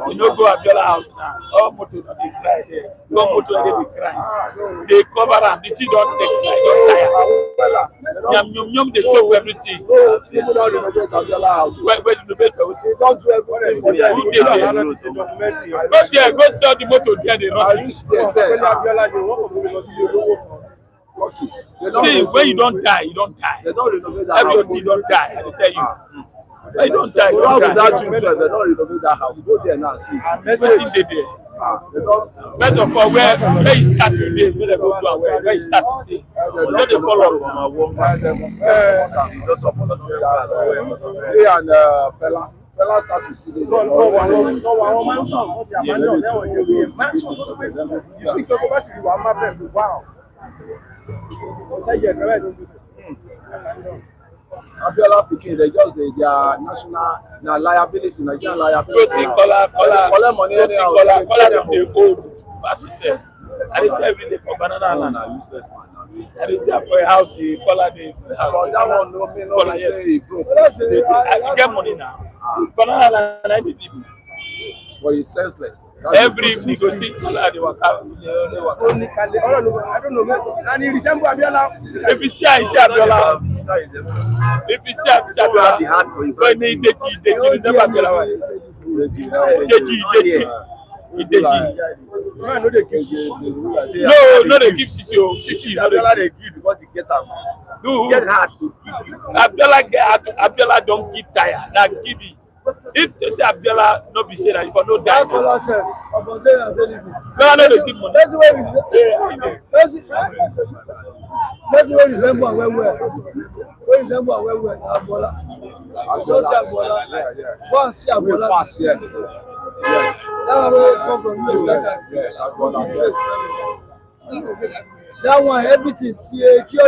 You know, go Abiola house now. All motor don't dey cry there. No motor they be crying. They cover them. The tea don't take cry. Don't tire. Yum, they chop everything. No, people don't renovate Abiola house. Where do you make everything? They don't do everything for them. Who did there? Go there. Go sell the motor there. They not. See, when you don't die, you don't die. They don't renovate that house. Everybody don't die. I tell you. When you don't die, you Go don't to die. that June 12, they don't renovate that house. Go there now, see. Everything they there. First of all, where you start today, where they go to and where you start today. Not the follow up. And Fella start to see the Abiola Pikin, they just their national liability, Nigerian liability. Go see color money. Go see color them dey old. Pass yourself. I dey say every day for banana land. Useless man. I dey say for a house, you color the house. But that one no mean no say he broke. I get money now. Banana land, I dey give. But he's senseless. Every evening go see color the waka. I don't know. And he resemble Abiola. If you see Abiola. If you see Abiola, when they resemble Abiola. Deji. No, they give Shishi. Shishi. Abiola they give because he get am. No, Get hard to Abiola don't give tire. Now give it. If they say Abiola no be say that, if I no die. No, they give money. That's where resemble where resemble where Abiola. Don't see Abiola. One see Abiola. Yes. That one come from you. That one everything. See everything.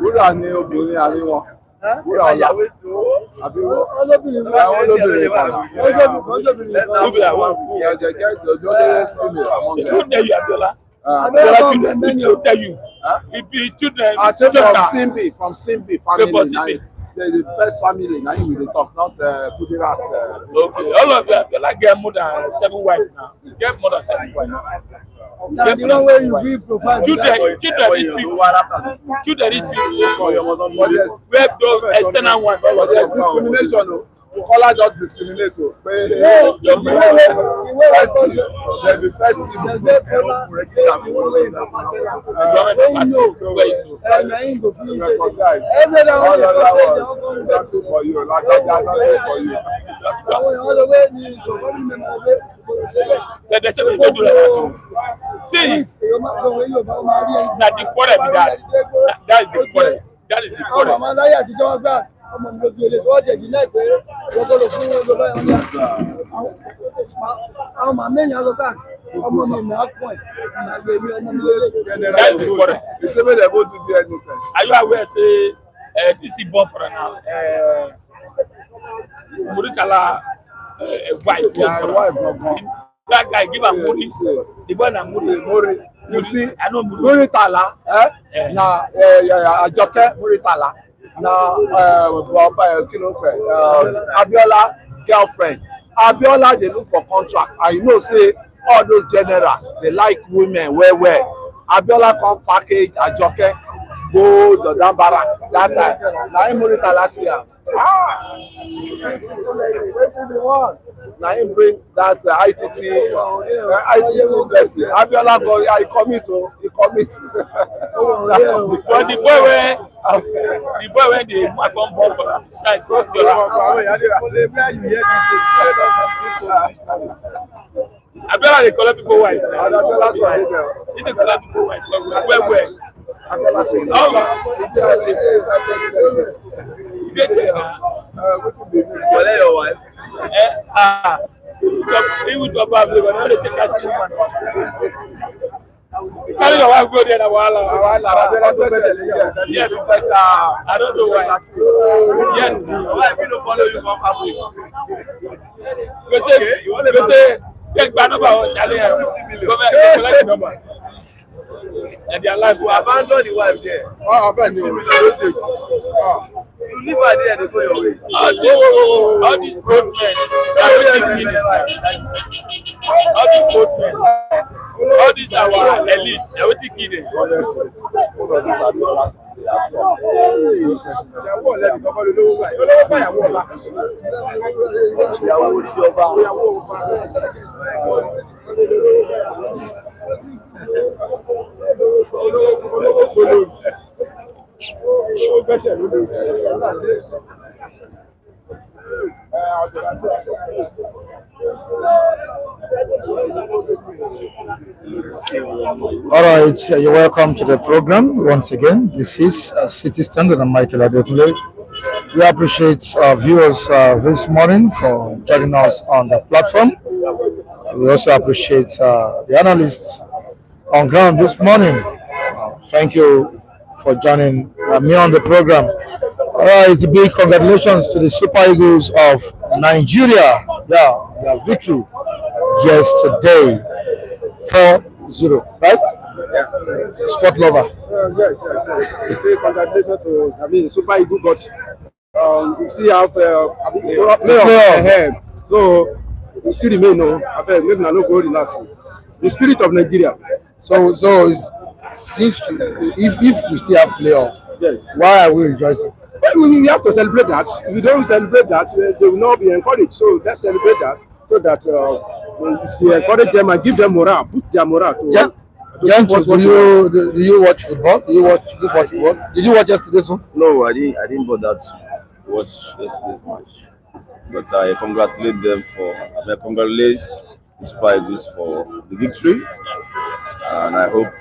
Wúrà ni obìnrin àárín wọn. Wúrà ọ̀la. Àbí olóbìnrin kan. Who tell you Abiola? Abiola tell you. If you children, from Simbi family. The first family now you will talk, not Kudirat. Okay, all of you Abiola get more than 7 wives now. Get more than 7 wives. Now the one where you give profile. Children reach 50. Where those external ones. But there's discrimination. Color just discriminate. The first team. That is the quarrel. Ọmọ mi ló bí ele tó jẹ dínà pé gbogbo fún wọn lọ báyọ̀ ní àwọn màmá èèyàn lọ ká ọmọ mi máa pọ̀ ẹ̀ gbé mi ọmọ mi lélẹ̀. That is the quarrel. You say make dem go do DNA test. Are you aware say this is born for now? Murikala wife. That guy give am Muri. The boy na Muri. You see, I know Muri. Muritala, na Ajoke Muritala. Now, Abiola girlfriend. Abiola they look for contract. I know say all those generals they like women well. Abiola come package Ajoke go the Dambara that time. Now him Muritala see am. Wetin the one? Now him bring that ITT blessing. Abiola go, he commit. But the boy when the man come born for am, say Abiola dey collect people wife. Abiola sorry there. He dey collect people wife well. Abiola sorry. He dey there na. Wetin be mean? Collect your wife. He will talk about it, but now they take a single man. Carry your wife go there na wahala. Yes, I don't know why. Yes, Why if you don't follow you come happen? go say Take back number one, Charlie. Go back, collect the number. And their life You abandon the wife there. Oh, abandon. You leave her there, they go your way. All these old men, all these old men, all these our elite, everything kidding. All right, you're welcome to the program once again. This is City Standard and Makea. We appreciate our viewers this morning for joining us on the platform. We also appreciate the analysts on ground this morning. Thank you for joining me on the program. All right, big congratulations to the Super Eagles of Nigeria. Yeah, their victory yesterday, 4-0, right? Yeah. Sport lover. Yes. You say congratulations to, Super Eagles got, you see, have playoff ahead. So, you still remain, maybe no go relax. The spirit of Nigeria. So since if we still have playoff, Yes. why are we rejoicing? Well, we have to celebrate that. If we don't celebrate that, they will not be encouraged. So let's celebrate that, so that we encourage them and give them morale, boost their morale. Gents, do you watch football? Do you watch football? Did you watch yesterday's one? No, I didn't bother to watch yesterday's match. But I congratulate the Super Eagles for the victory, and I hope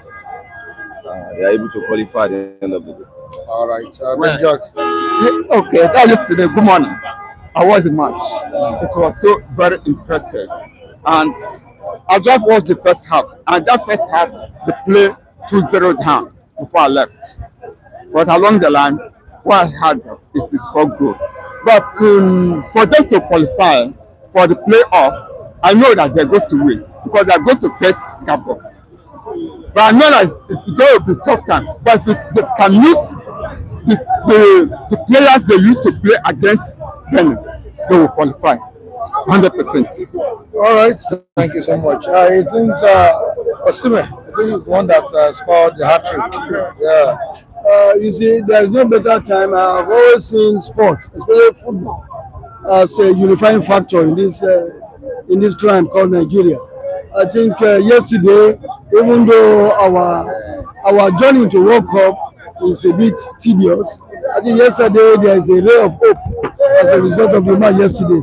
they are able to qualify at the end of the day. All right, Jack. Okay, that was yesterday. Good morning. I watched the match. It was so very impressive, and I just watched the first half. And that first half, they played 2-0 down before I left. But along the line, what I had is for good. But for them to qualify for the playoff, I know that they're going to win because they're going to face Gabon. But I know that it's going to be a tough time. But if they can use the players they used to play against Benin, they will qualify 100%. All right, thank you so much. I think Osime, I think he's the one that scored the hat trick. Yeah. You see, there's no better time. I've always seen sports, especially football, as a unifying factor in this crime called Nigeria. I think yesterday, even though our journey to World Cup is a bit tedious, I think yesterday there is a ray of hope as a result of the match yesterday.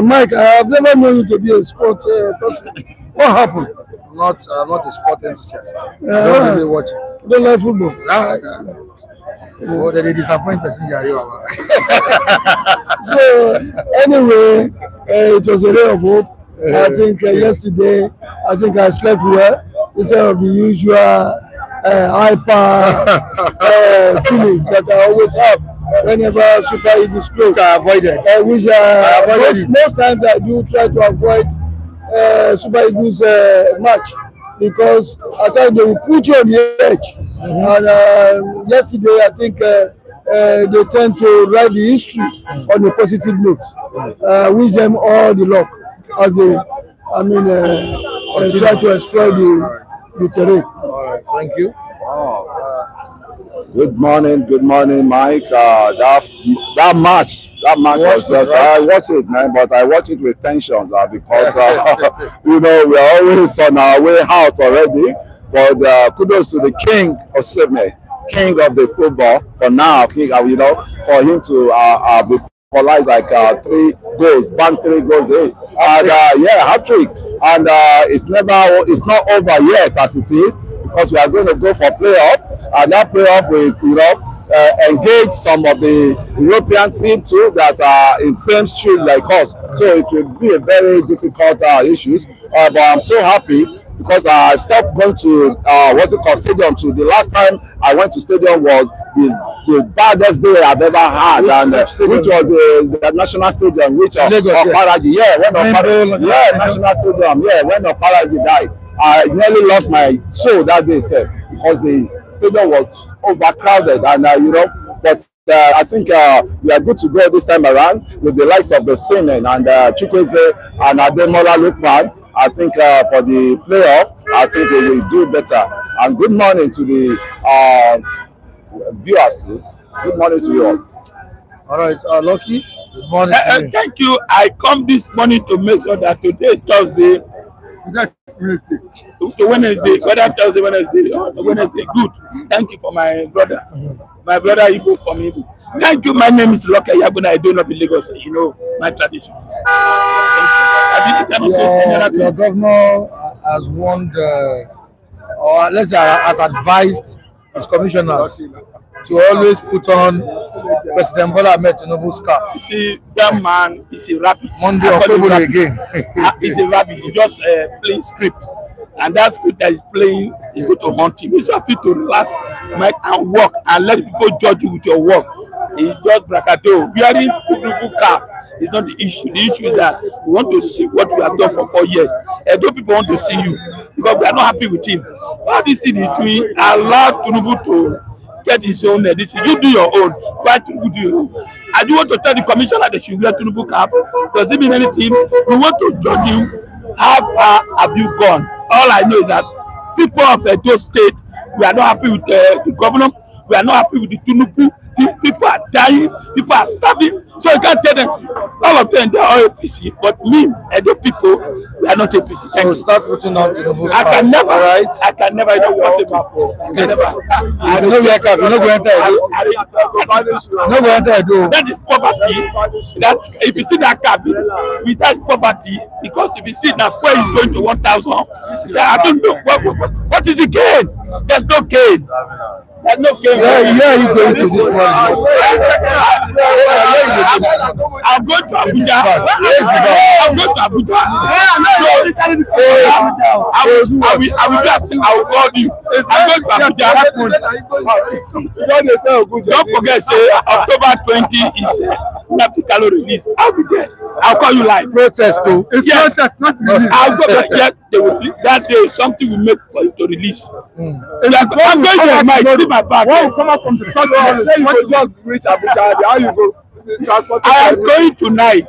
Mike, I have never known you to be a sports person. What happened? I'm not a sport enthusiast. I don't really watch it. You don't like football? Oh, they disappoint us in So anyway, it was a ray of hope. I think yesterday, I slept well instead of the usual hyper feelings that I always have whenever Super Eagles play. I avoided. Most times I do try to avoid Super Eagles match because at times they will put you on the edge. And yesterday, I think they tend to write the history on a positive note. Wish them all the luck as they, try to exploit the terrain. All right, thank you. Good morning, Mike. That match was just, I watched it, man, but I watched it with tensions because we are always on our way out already. But kudos to the king of Sydney, king of the football for now. King, for him to equalize like 3 goals, bang 3 goals in, and hat trick. And it's not over yet as it is, because we are going to go for playoff, and that playoff will engage some of the European team too that are in same street like us. So it will be a very difficult issues. But I'm so happy because I stopped going to stadium. To the last time I went to stadium was the baddest day I've ever had, and which was the national stadium, which Okparaji, national stadium, when Okparaji died. I nearly lost my soul that day, sir, because the stadium was overcrowded, and but I think we are good to go this time around with the likes of the Seamen and Chukwueze and Ademola Lookman. I think for the playoff, I think we will do better. And good morning to the viewers too. Good morning to you all. All right, Lucky, good morning. Thank you. I come this morning to make sure that today is Thursday. Today's Wednesday. Wednesday, whether Thursday, Wednesday. Good. Thank you for my brother. My brother Igbo from Igbo. Thank you. My name is Loka Yabuna. I do not be Lagos. You know my tradition. Your governor has warned, or let's say, has advised his commissioners to always put on President Bola Ahmed Tinubu's cap. You see, that man is a rabbit. Monday, Okpebholo again. He's a rabbit. He just playing script. And that script that he's playing is going to haunt him. He's happy to relax and work and let people judge you with your work. It's just bracado. Wearing Tinubu cap is not the issue. The issue is that we want to see what we have done for 4 years. And those people want to see you because we are not happy with him. All this thing is doing allow Tinubu to get his own. This you do your own. Why Tinubu do your own? And you want to tell the commissioner that she wear Tinubu cap? Does it mean anything? We want to judge him. How far have you gone? All I know is that people of Edo State, we are not happy with the governor. We are not happy with the Tinubu. People are dying. People are starving. So you can't tell them. All of them, they are all APC. But me, Edo people, we are not APC. So start putting on Tinubu's I can never. Right? I can never. It's not possible. I can never. If you know where cap, you know go enter Edo. No go enter Edo. That is poverty. That if you see that cap, that's poverty. Because if you see that where is going to 1,000, I don't know what is the gain. There's no gain. There's no gain. Yeah, you going to this one. I'm going to Abuja. I'm going to Abuja. I will call you. I'm going to Abuja. Don't forget, say October 20 is Makea release. I'll be there. I'll call you live. Protest too. It's process, not release. I'll go back. Yes, they will release. That day something will make for you to release. I'm going to my back. One will come out from the first one. Say you go just reach Abuja, how you go? Transport. I am going tonight.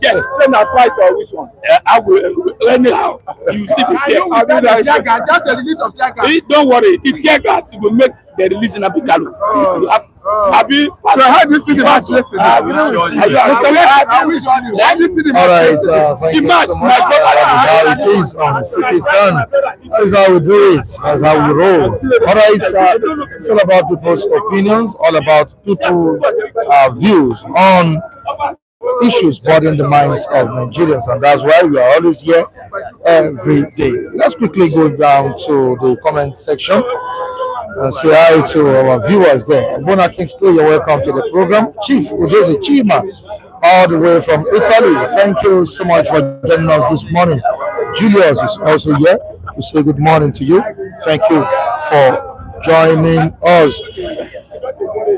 Yes. Send a flight or which one? I will anyhow. You see me there. Just the release of tear gas. Don't worry. The tear gas will make the release in Makea. So how do you see the match yesterday? All right, thank you so much. That is how it is on City Stand. That is how we do it. That's how we roll. All right, it's all about people's opinions, all about people's views on issues bothering the minds of Nigerians, and that's why we are always here every day. Let's quickly go down to the comment section and say hi to our viewers there. Bona Kingsley, you're welcome to the program. Chief Udozi Chima, all the way from Italy. Thank you so much for joining us this morning. Julius is also here. We say good morning to you. Thank you for joining us.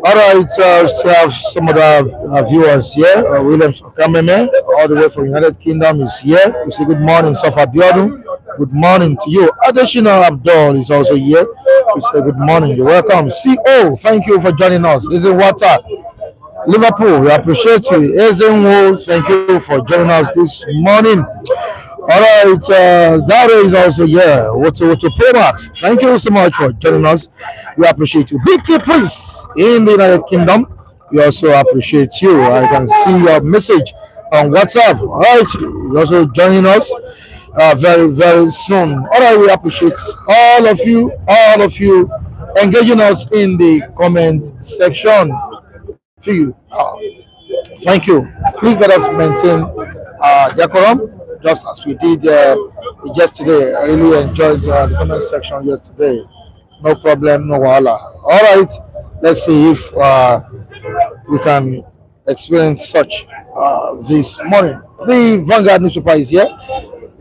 All right, we still have some other viewers here. Williams Okameme, all the way from United Kingdom, is here. We say good morning, Safa Biodun. Good morning to you. Additional Abdul is also here. We say good morning. You're welcome. CO, thank you for joining us. Isn't Water, Liverpool, we appreciate you. Isn't Wolves, thank you for joining us this morning. All right, Daro is also here. Woto Promax, thank you so much for joining us. We appreciate you. Big T Prince in the United Kingdom, we also appreciate you. I can see your message on WhatsApp. All right, you're also joining us very, very soon. All right, we appreciate all of you engaging us in the comment section. Thank you. Please let us maintain decorum, just as we did yesterday. I really enjoyed the comment section yesterday. No problem, no wahala. All right, let's see if we can experience such this morning. The Vanguard newspaper is here.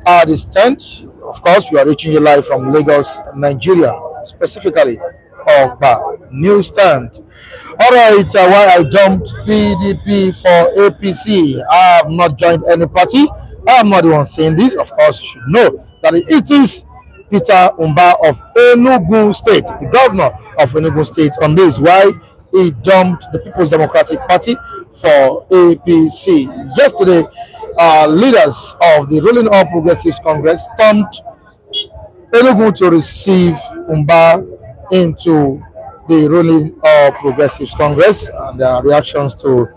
The stand, of course, we are reaching you live from Lagos, Nigeria, specifically Okpebholo. new stand. All right, why I dumped PDP for APC. I have not joined any party. I am not the one saying this. Of course, you should know that it is Peter Umba of Enugu State, the governor of Enugu State, on this. Why he dumped the People's Democratic Party for APC. Yesterday, leaders of the ruling All Progressives Congress stormed Enugu to receive Umba into the ruling All Progressives Congress, and their reactions to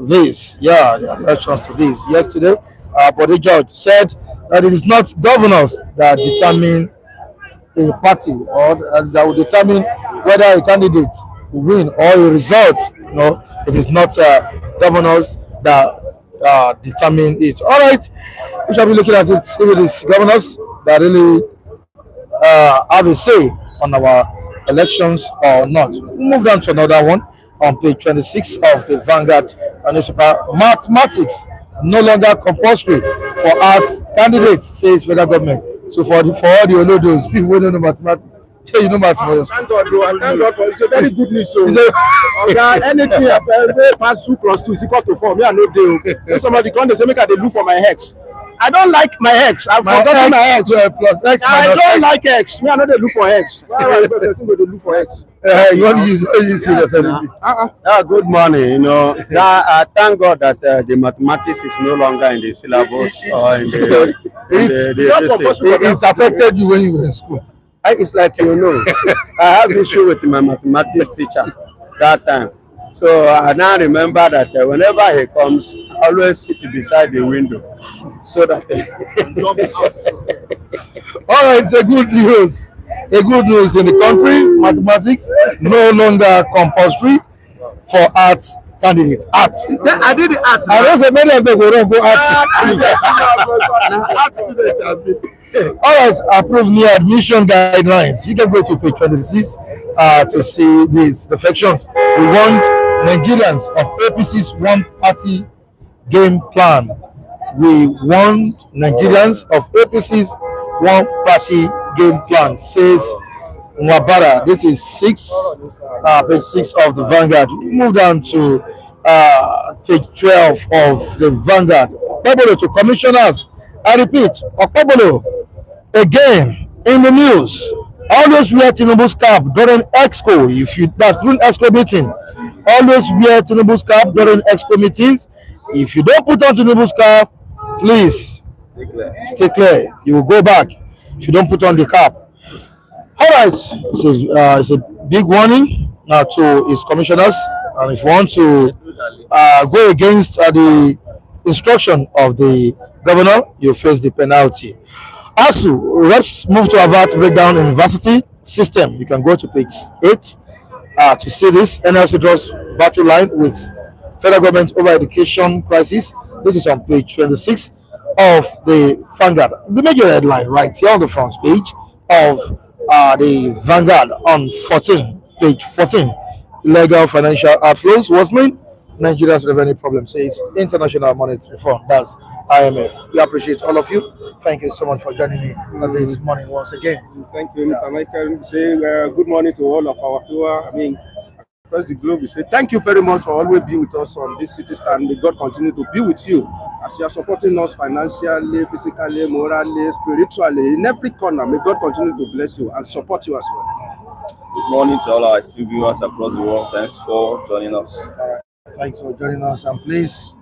this. Yeah, their reactions to this. Yesterday, Bode George said that it is not governors that determine a party or that will determine whether a candidate will win or a result. No, it is not governors that determine it. All right, we shall be looking at it if it is governors that really have a say on our elections or not. We'll move down to another one on page 26 of the Vanguard newspaper. Mathematics no longer compulsory for arts candidates, says federal government. So for all the Olodos, people who don't know mathematics, say you know mathematics. Thank God, bro. And thank God for it's a very good news. So, anything pass 2 + 2 is equal to 4. Me, I know they. If somebody come, they say, make I look for my hex. I don't like my hex. I've forgotten my hex. Plus X I don't X. like X. Me, I know they look for X. Why would person go to look for X? You want to use serious energy. Good morning. You know, thank God that the mathematics is no longer in the syllabus or in the. It's affected you when you were in school. It's like, you know, I have issue with my mathematics teacher that time. So I now remember that whenever he comes, I always sit beside the window so that. All right, it's a good news. A good news in the country. Mathematics no longer compulsory for arts candidates. Arts. Yeah, I did the art. I don't say many of them go arts. All right, approved new admission guidelines. You can go to page 26 to see these reflections. We want Nigerians of APC's one-party game plan. We want Nigerians of APC's one-party game plan, says Mwabara. This is page 6 of the Vanguard. Move down to page 12 of the Vanguard. Okpebholo to commissioners. I repeat, Okpebholo again in the news. Always wear Tinubu's cap during Exco. If you that's during Exco meeting, always wear Tinubu's cap during Exco meetings. If you don't put on Tinubu's cap, please stay clear. You will go back if you don't put on the cap. All right, it's a big warning now to his commissioners, and if you want to go against the instruction of the governor, you face the penalty. ASU reps move to avert breakdown in university system. You can go to page 8 to see this. NLC draws battle line with federal government over education crisis. This is on page 26 of the Vanguard. The major headline right here on the front page of the Vanguard on page 14. Illegal financial outflows worsening Nigeria's revenue problem, says International Monetary Fund. That's IMF. We appreciate all of you. Thank you so much for joining me this morning once again. Thank you, Mr. Michael. Say good morning to all of our viewers. Across the globe, we say thank you very much for always being with us on this city stand. May God continue to be with you as you are supporting us financially, physically, morally, spiritually, in every corner. May God continue to bless you and support you as well. Good morning to all our esteemed viewers across the world. Thanks for joining us. Thanks for joining us, and please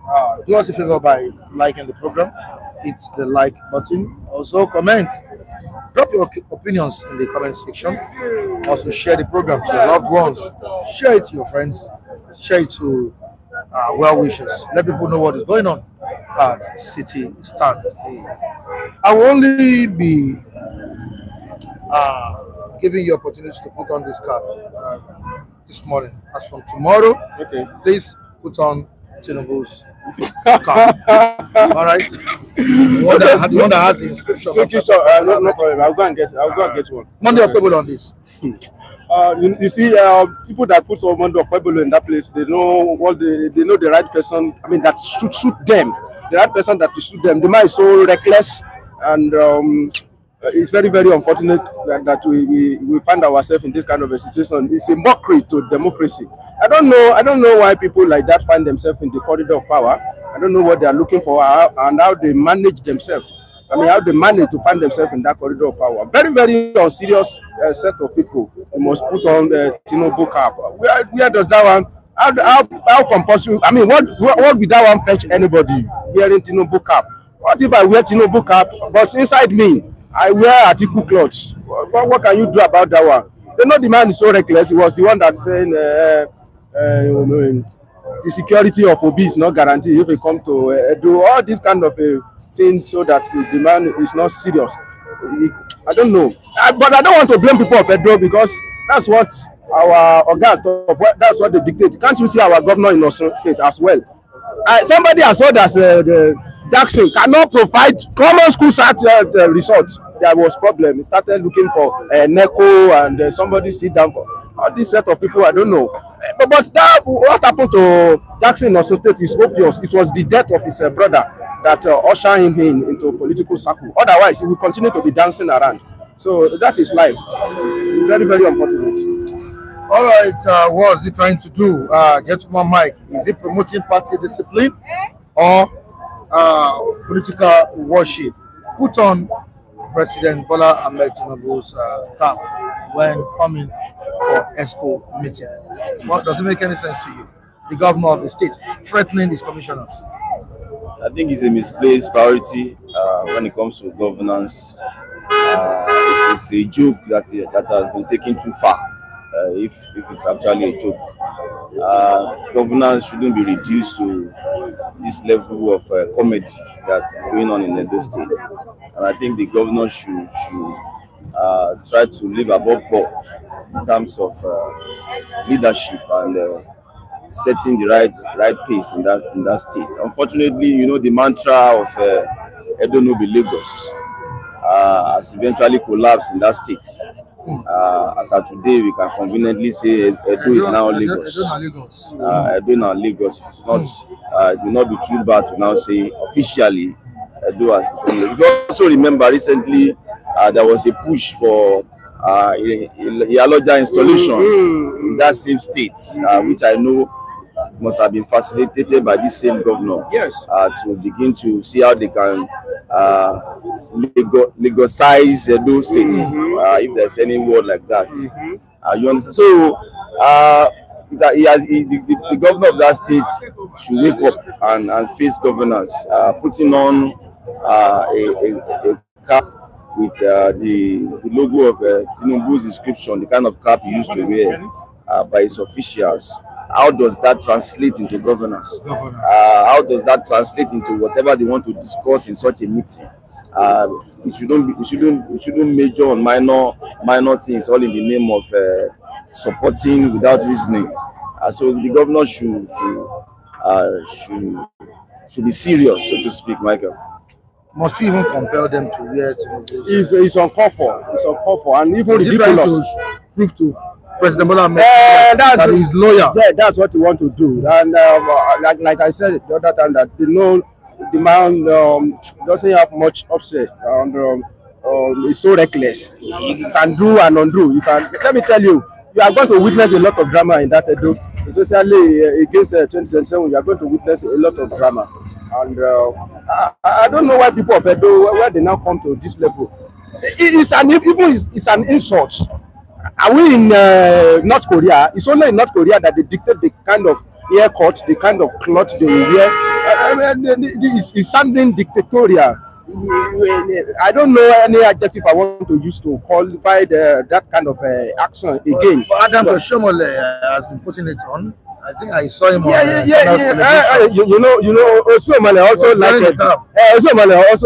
do us a favor by liking the program. Hit the like button. Also comment. Drop your opinions in the comment section. Also share the program to your loved ones. Share it to your friends. Share it to well wishers. Let people know what is going on at City Stand. I will only be giving you opportunity to put on this card this morning. As from tomorrow, Okay. please put on Tinubu's card. All right. The one that has the inscription. No problem. I'll go and get one. Monday Okpebholo on this. You see, people that put some Monday Okpebholo in that place, they know they know the right person. That should suit them. The right person that will suit them. The man is so reckless and it's very, very unfortunate that we find ourselves in this kind of a situation. It's a mockery to democracy. I don't know why people like that find themselves in the corridor of power. I don't know what they are looking for and how they manage themselves. I mean, how they manage to find themselves in that corridor of power. Very, very unserious set of people. We must put on the Tinubu cap. Where does that one? How compulsory? I mean, what would that one fetch anybody wearing Tinubu cap? What if I wear Tinubu cap, but inside me, I wear Atiku clothes? What can you do about that one? You know, the man is so reckless. He was the one that saying the security of Obi is not guaranteed if he come to do all these kind of things so that the man is not serious. I don't know, but I don't want to blame people of Edo because that's what our Oga, that's what they dictate. Can't you see our governor in Osun State as well? Somebody has heard as the Jackson cannot provide common school results. There was problem. He started looking for NECO and somebody sit down for all this set of people. I don't know, but that what happened to Jackson in Osun State is obvious. It was the death of his brother that ushered him into political circle. Otherwise, he will continue to be dancing around. So that is life. Very, very unfortunate. All right, what is he trying to do? Get to my mic. Is he promoting party discipline or political worship? Put on President Bola Ahmed Tinubu's cap when coming for ESCO meeting. What does it make any sense to you? The governor of the state threatening his commissioners. I think it's a misplaced priority when it comes to governance. It is a joke that has been taken too far. If it's actually a joke, governance shouldn't be reduced to this level of comedy that is going on in Edo State. And I think the governor should try to live above board in terms of leadership and setting the right pace in that state. Unfortunately, you know, the mantra of Edo no be Lagos has eventually collapsed in that state. As of today, we can conveniently say Edo is now Lagos. Edo now Lagos. It's not. It will not be too bad to now say officially Edo has become Lagos. If you also remember, recently there was a push for Iyaloja installation in that same state, which I know must have been facilitated by this same governor. Yes. To begin to see how they can Lagosize those states, if there's any word like that. You understand? So the governor of that state should wake up and face governance, putting on a cap with the logo of Tinubu's inscription, the kind of cap he used to wear by his officials. How does that translate into governance? How does that translate into whatever they want to discuss in such a meeting? We shouldn't major on minor things, all in the name of supporting without reasoning. So the governor should be serious, so to speak, Michael. Must you even compel them to wear Tinubu's? It's uncalled for. It's uncalled for, and even Is ridiculous. to prove to President Bola Ahmed that he's loyal. Yeah, that's what we want to do. And like I said the other time, that the man doesn't have much upset, and he's so reckless. He can do and undo. Let me tell you, you are going to witness a lot of drama in that Edo, especially against 2027. You are going to witness a lot of drama, and I don't know why people of Edo, where they now come to this level. It's an insult. Are we in North Korea? It's only in North Korea that they dictate the kind of haircut, the kind of cloth they wear. It's sounding dictatorial. I don't know any adjective I want to use to qualify that kind of action again. But Adams Oshomole has been putting it on. I think I saw him on you know, Oshomole also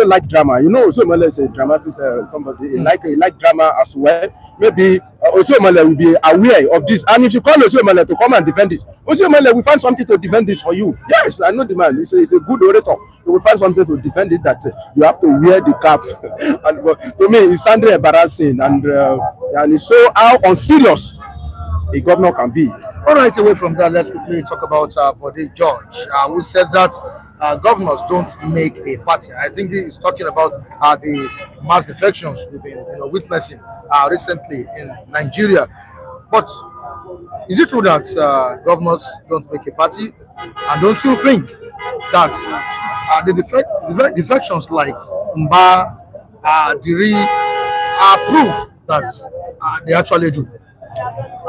like drama. You know, Oshomole is a dramatist, somebody like drama as well. Maybe Oshomole will be aware of this, and if you call Oshomole to come and defend it, Oshomole will find something to defend it for you. Yes, I know the man. He's a good orator. He will find something to defend it, that you have to wear the cap. And to me, it's sounding embarrassing, and it's so how unserious a governor can be. All right, away from that, let's quickly talk about Bode George, who said that governors don't make a party. I think he is talking about the mass defections we've been witnessing recently in Nigeria. But is it true that governors don't make a party? And don't you think that the defections like Mba, Diri are proof that they actually do?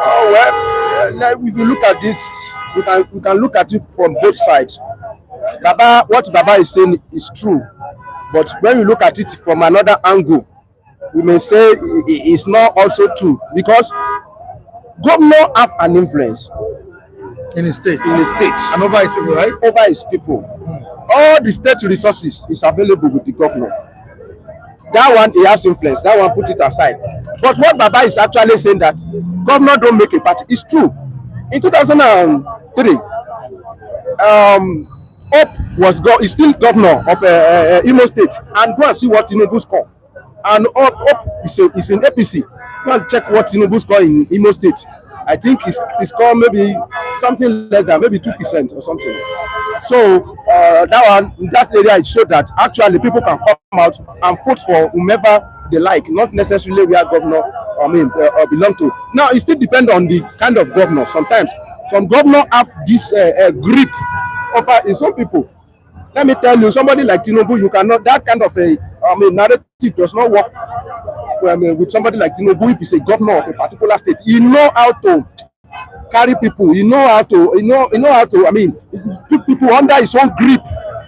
Oh well, if you look at this, we can look at it from both sides. What Baba is saying is true, but when we look at it from another angle, we may say it's not also true, because governor have an influence In his state. and over his people, right? over his people. All the state resources is available with the governor. That one he has influence. That one put it aside. But what Baba is actually saying, that governor don't make a party, is true. In 2003, Hope is still governor of Imo State, and go and see what Tinubu score. And Hope is in APC. Go and check what Tinubu score in Imo State. I think it's score maybe something less than maybe 2% or something. So that area, it showed that actually people can come out and vote for whomever they like, not necessarily where governor belong to. Now it still depends on the kind of governor. Sometimes some governor have this grip over in some people. Let me tell you, somebody like Tinubu, you cannot, that kind of narrative does not work with somebody like Tinubu. If he's a governor of a particular state, he know how to carry people, he know how to put people under his own grip.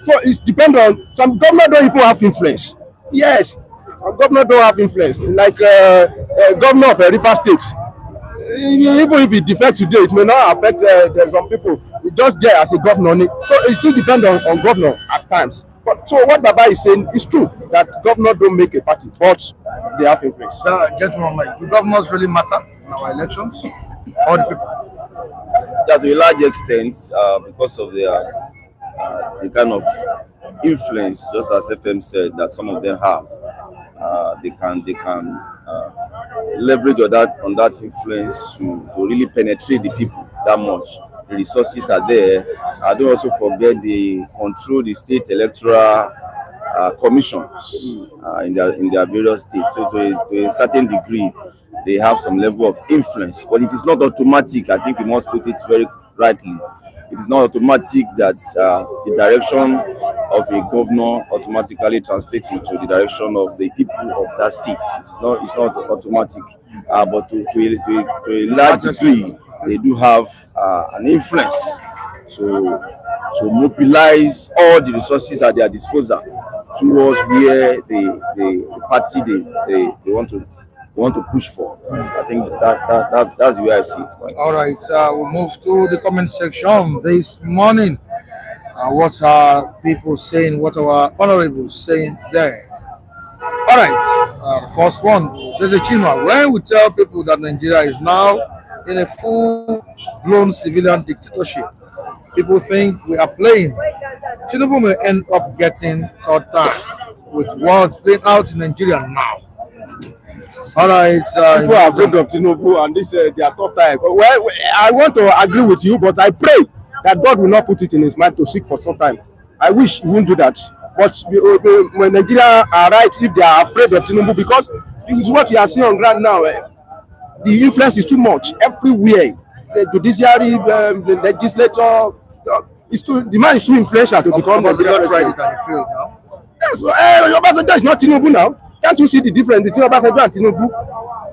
So it depends on, some governor don't even have influence. Yes, a governor don't have influence, like governor of a River State. Even if he defects today, it may not affect some people. He just there as a governor. So it still depends on governor at times. But so what Baba is saying is true, that governor don't make a party, but they have influence. Gentlemen, do governors really matter in our elections? Or the people? Yeah, to a large extent, because of their the kind of influence, just as FM said, that some of them have, they can leverage on that influence to really penetrate the people that much. The resources are there. I don't also forget they control the state electoral commissions in their various states. So to a certain degree, they have some level of influence, but it is not automatic. I think we must put it very rightly. It is not automatic that the direction of a governor automatically translates into the direction of the people of that state. It's not automatic, but to a large degree, they do have an influence to mobilize all the resources at their disposal towards where the party they want to push for. I think that's the way I see it. All right, we'll move to the comment section this morning. What are people saying? What are our honorables saying there? All right, the first one, there's a Chinua. When we tell people that Nigeria is now in a full-blown civilian dictatorship, people think we are playing. Tinubu may end up getting third time with what's playing out in Nigeria now. All right, People are afraid of Tinubu, and this their third time. Well, I want to agree with you, but I pray that God will not put it in his mind to seek for some time. I wish he wouldn't do that. But when Nigeria are right, if they are afraid of Tinubu, because it's what you are seeing on ground now. The influence is too much everywhere. The judiciary, the legislature, the man is too influential to become president. Yes, Obasanjo is not Tinubu now. Can't you see the difference between Obasanjo and Tinubu?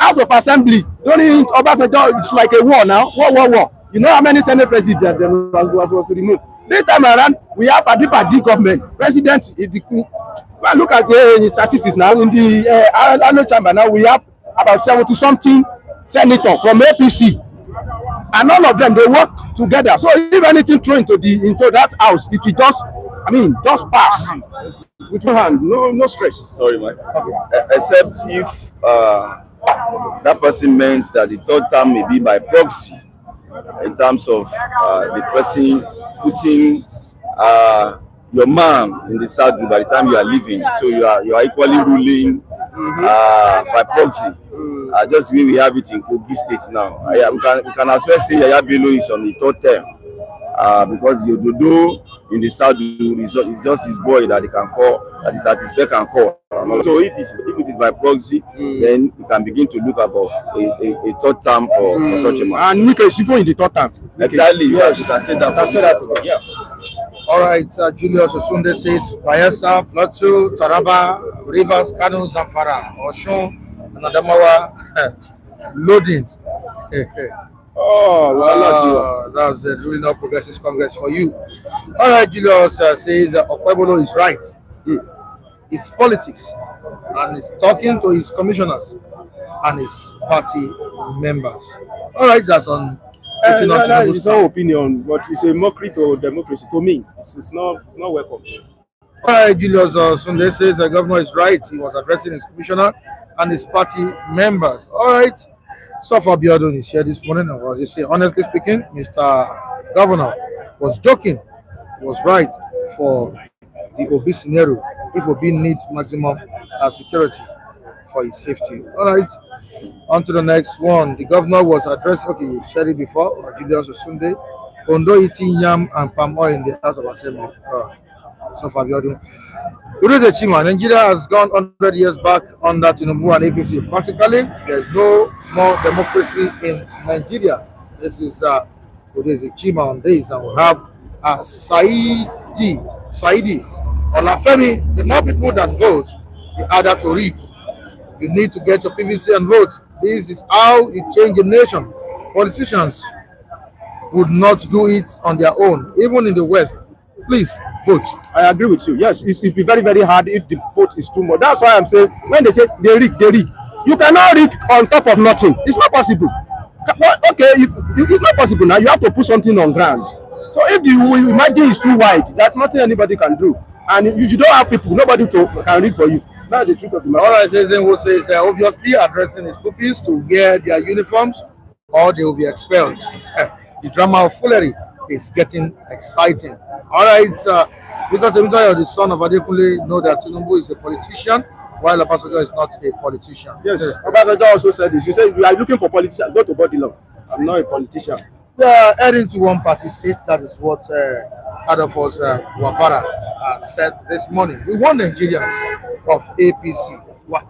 House of Assembly, don't Obasanjo, it's like a war now. War. You know how many Senate presidents there was removed? This time around, we have Party-Bode government. President, look at the statistics now. In the annual chamber now, we have about 70-something senators from APC. And all of them, they work together. So if anything thrown into that house, it will just pass. With one hand, no stress. Sorry, Mike. Okay. Except if that person meant that the third term may be by proxy, in terms of the person putting your man in the saddle by the time you are leaving, so you are equally ruling by proxy. just the way we have it in Kogi State now. We can as well say Yaya Bello is on the third term. Because the Ododo in the south is just his boy that he can call, that is at his beck and call. So if it is by proxy, then we can begin to look about a third term for such a man. And Mike Shifo in the third term. Exactly. Yes, I said that. Yeah. All right, Julius Osunde says Bayelsa, Plateau, Taraba, Rivers, Kano, Zamfara, Osun, and Adamawa loading. That's the ruling of Progressive Congress for you. All right, Julius says Okpebholo is right. It's politics, and he's talking to his commissioners and his party members. All right, that's on. That is our opinion, but it's a mockery to democracy. To me, it's not welcome. All right, Julius Sunday says the governor is right. He was addressing his commissioner and his party members. All right. Safa Biodun is here this morning. You say, honestly speaking, Mr. Governor was joking, was right for the Obi scenario if Obi needs maximum security for his safety. All right, on to the next one. The governor was addressed, okay, you've said it before, Julius Sunday, Ondo eating yam and palm oil in the House of Assembly. Safa Biodun. Nigeria has gone 100 years back under Tinubu and APC. Practically, there's no more democracy in Nigeria. This is Chima on this, and we have Saidi Olafemi. The more people that vote, the harder to read. You need to get your PVC and vote. This is how you change the nation. Politicians would not do it on their own, even in the West. Please vote. I agree with you. Yes, it'll be very, very hard if the vote is too much. That's why I'm saying when they say they rig. You cannot rig on top of nothing. It's not possible. Okay, it's not possible now. You have to put something on ground. So if you imagine it's too wide, that's nothing anybody can do. And if you don't have people, nobody can rig for you. That's the truth of the matter. All right, who says obviously addressing his pupils to wear their uniforms or they will be expelled. The drama of foolery is getting exciting. All right, Mr. Temitoyo, the son of Adekunle, know that Tinubu is a politician, while Obasanjo is not a politician. Yes, Obasanjo also said this. You said you are looking for politicians, go to body law. I'm not a politician. We are heading to one party state. That is what Adolphus Wabara said this morning. We want Nigerians of APC. Why?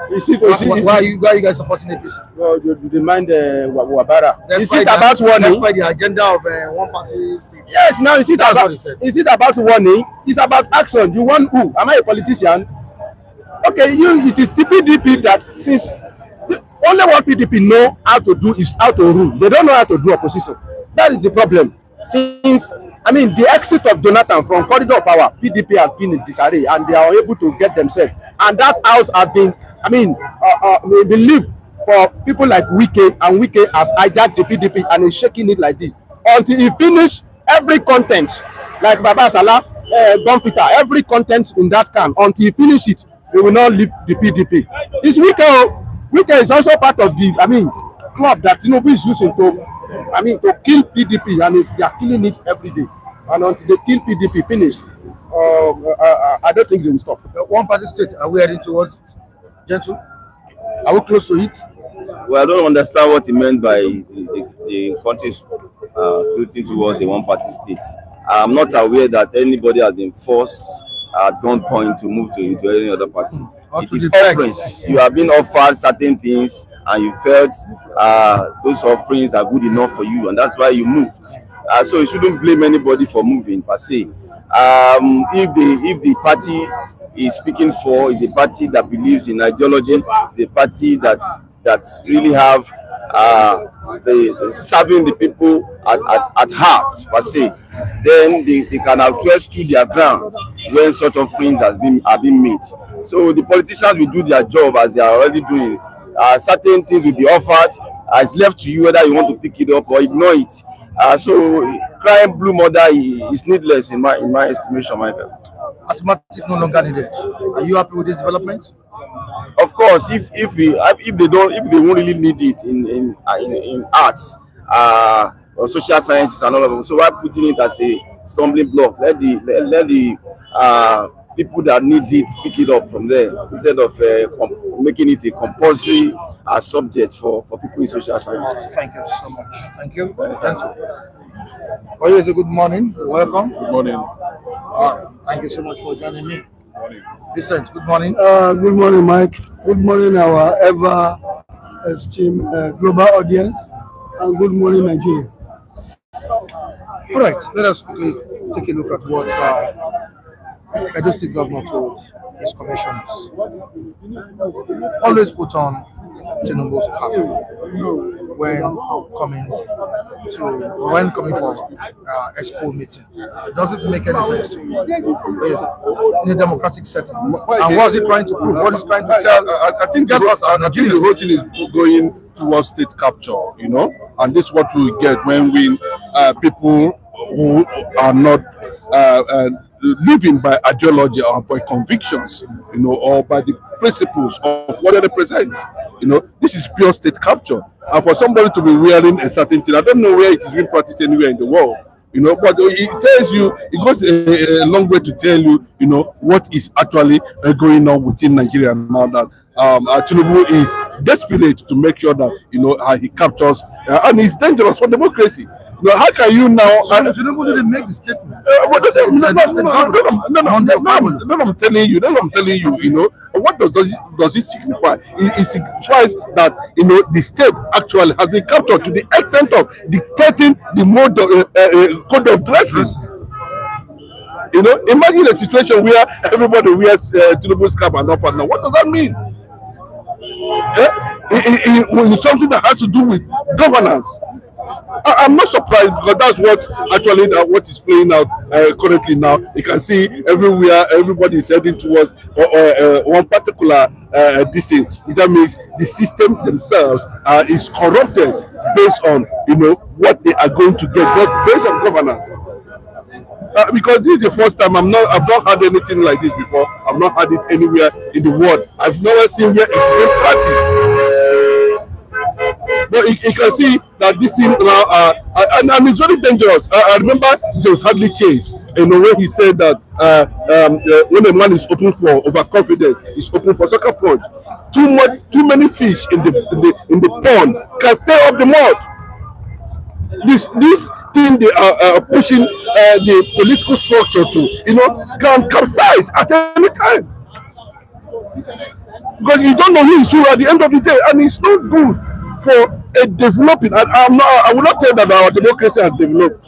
Why are you guys supporting APC? Well, you demand Wabara. Is it about warning? That's why the agenda of one party state. Yes, now is it about warning? It's about action. You want who? Am I a politician? Okay, it is the PDP that since only what PDP know how to do is how to rule. They don't know how to do opposition. That is the problem. Since the exit of Jonathan from corridor of power, PDP has been in disarray and they are able to get themselves. And that house has been, we believe for people like Wike, and Wike has hijacked the PDP and is shaking it like this. Until he finish every content, like Baba Salah, Bonfita, every content in that camp, until he finish it, they will not leave the PDP. It's Wike. Wike is also part of the, club that Tinubu is using to kill PDP, and they are killing it every day. And until they kill PDP finish, I don't think they will stop. One party state, are we heading towards it? Gentle? Are we close to it? Well, I don't understand what he meant by the country's tilting towards a one-party state. I'm not aware that anybody has been forced at gunpoint to move to any other party. It is offerings. You have been offered certain things and you felt those offerings are good enough for you, and that's why you moved. So you shouldn't blame anybody for moving per se. If the party is speaking for is a party that believes in ideology, is a party that really have the serving the people at heart per se, then they can address to their ground when such offerings are being made. So the politicians will do their job as they are already doing. Certain things will be offered. It's left to you whether you want to pick it up or ignore it. So crying blue mother is needless in my estimation, Michael. Mathematics is no longer needed. Are you happy with this development? Of course, if they won't really need it in arts or social sciences and all of them, so why putting it as a stumbling block? Let the people that needs it pick it up from there instead of making it a compulsory subject for people in social sciences. Thank you so much. Thank you. Gentle. Always a good morning. Welcome. Good morning. Thank you so much for joining me. Vincent, good morning. Good morning, Mike. Good morning, our ever esteemed global audience, and good morning, Nigeria. All right, let us quickly take a look at what Edo State Governor told his commissioners. Always put on Tinubu's cap when coming for ESCO meeting. Does it make any sense to you? Yes. In a democratic setting. And what is he trying to prove? What is he trying to tell? I think the whole thing is going towards state capture, you know, and this is what we get when we people who are not living by ideology or by convictions, you know, or by the principles of what they represent. You know, this is pure state capture. And for somebody to be wearing a certain thing, I don't know where it is being practiced anywhere in the world, you know, but it tells you, it goes a long way to tell you, you know, what is actually going on within Nigeria now that Tinubu is desperate to make sure that, you know, he captures, and it's dangerous for democracy. No, how can you now? Tinubu didn't make the statement. I'm telling you, you know, what does it signify? It signifies that, you know, the state actually has been captured to the extent of dictating the mode code of dressing. You know, imagine a situation where everybody wears Tinubu's cap and up and down. What does that mean? It's something that has to do with governance. I'm not surprised because that's what is playing out currently now. You can see everywhere everybody is heading towards one particular thing. That means the system themselves is corrupted based on, you know, what they are going to get, but based on governance. Because this is the first time I've not had anything like this before. I've not had it anywhere in the world. I've never seen where it's been practiced. But you can see that this thing now, and it's very dangerous. I remember James Hadley Chase, in a way he said that when a man is open for overconfidence, he's open for sucker punch. Too many fish in the pond can stay up the mud. This thing they are pushing the political structure to, you know, can capsize at any time. Because you don't know who is who at the end of the day, and it's not good for a developing. I will not tell that our democracy has developed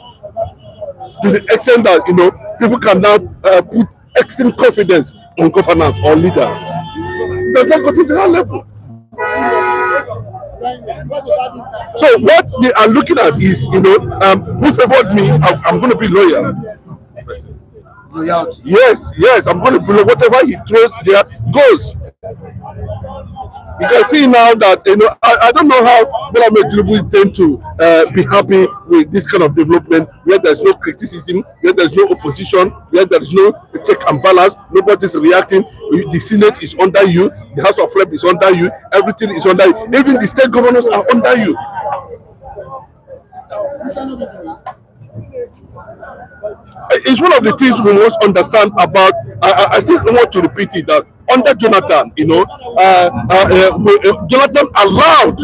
to the extent that, you know, people can now put extreme confidence on governance or leaders. They've not gotten to that level. So what they are looking at is, you know, who favored me, I'm going to be loyal. Loyalty. Yes, I'm going to be loyal. Whatever he throws there goes. You can see now that, you know, I don't know how Tinubu tend to be happy with this kind of development where there's no criticism, where there's no opposition, where there's no check and balance, nobody's reacting. The Senate is under you, the House of Rep is under you, everything is under you, even the state governors are under you. It's one of the things we must understand about. I still want to repeat it that under Jonathan, you know, Jonathan allowed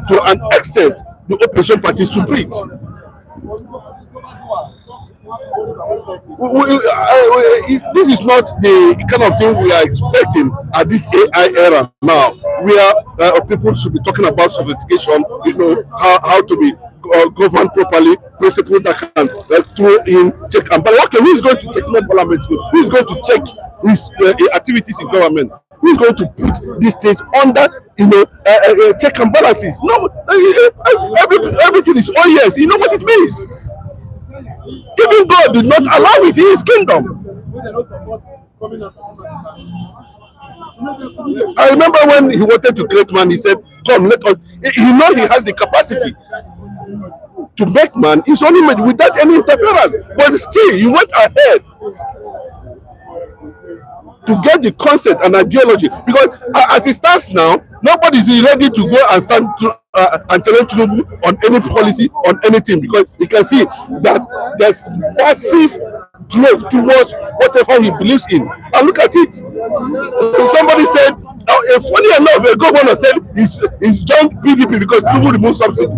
to an extent the opposition parties to breathe. This is not the kind of thing we are expecting at this AI era now, where people should be talking about sophistication, you know, how to be governed properly, principles that can throw in check and balance. Okay, who is going to check parliament? Who is going to check his activities in government? Who is going to put these things under, you know, check and balances? No, everything is oh yes. You know what it means. Even God did not allow it in His kingdom. I remember when He wanted to create man, He said, "Come, let us." He knows He has the capacity to make man His own image without any interference, but still He went ahead to get the concept and ideology, because as it stands now, nobody is ready to go and stand and challenge Tinubu on any policy, on anything, because you can see that there's massive drove towards whatever he believes in. And look at it. Somebody said, funny enough, a governor said he's joined PDP because Tinubu removed subsidy.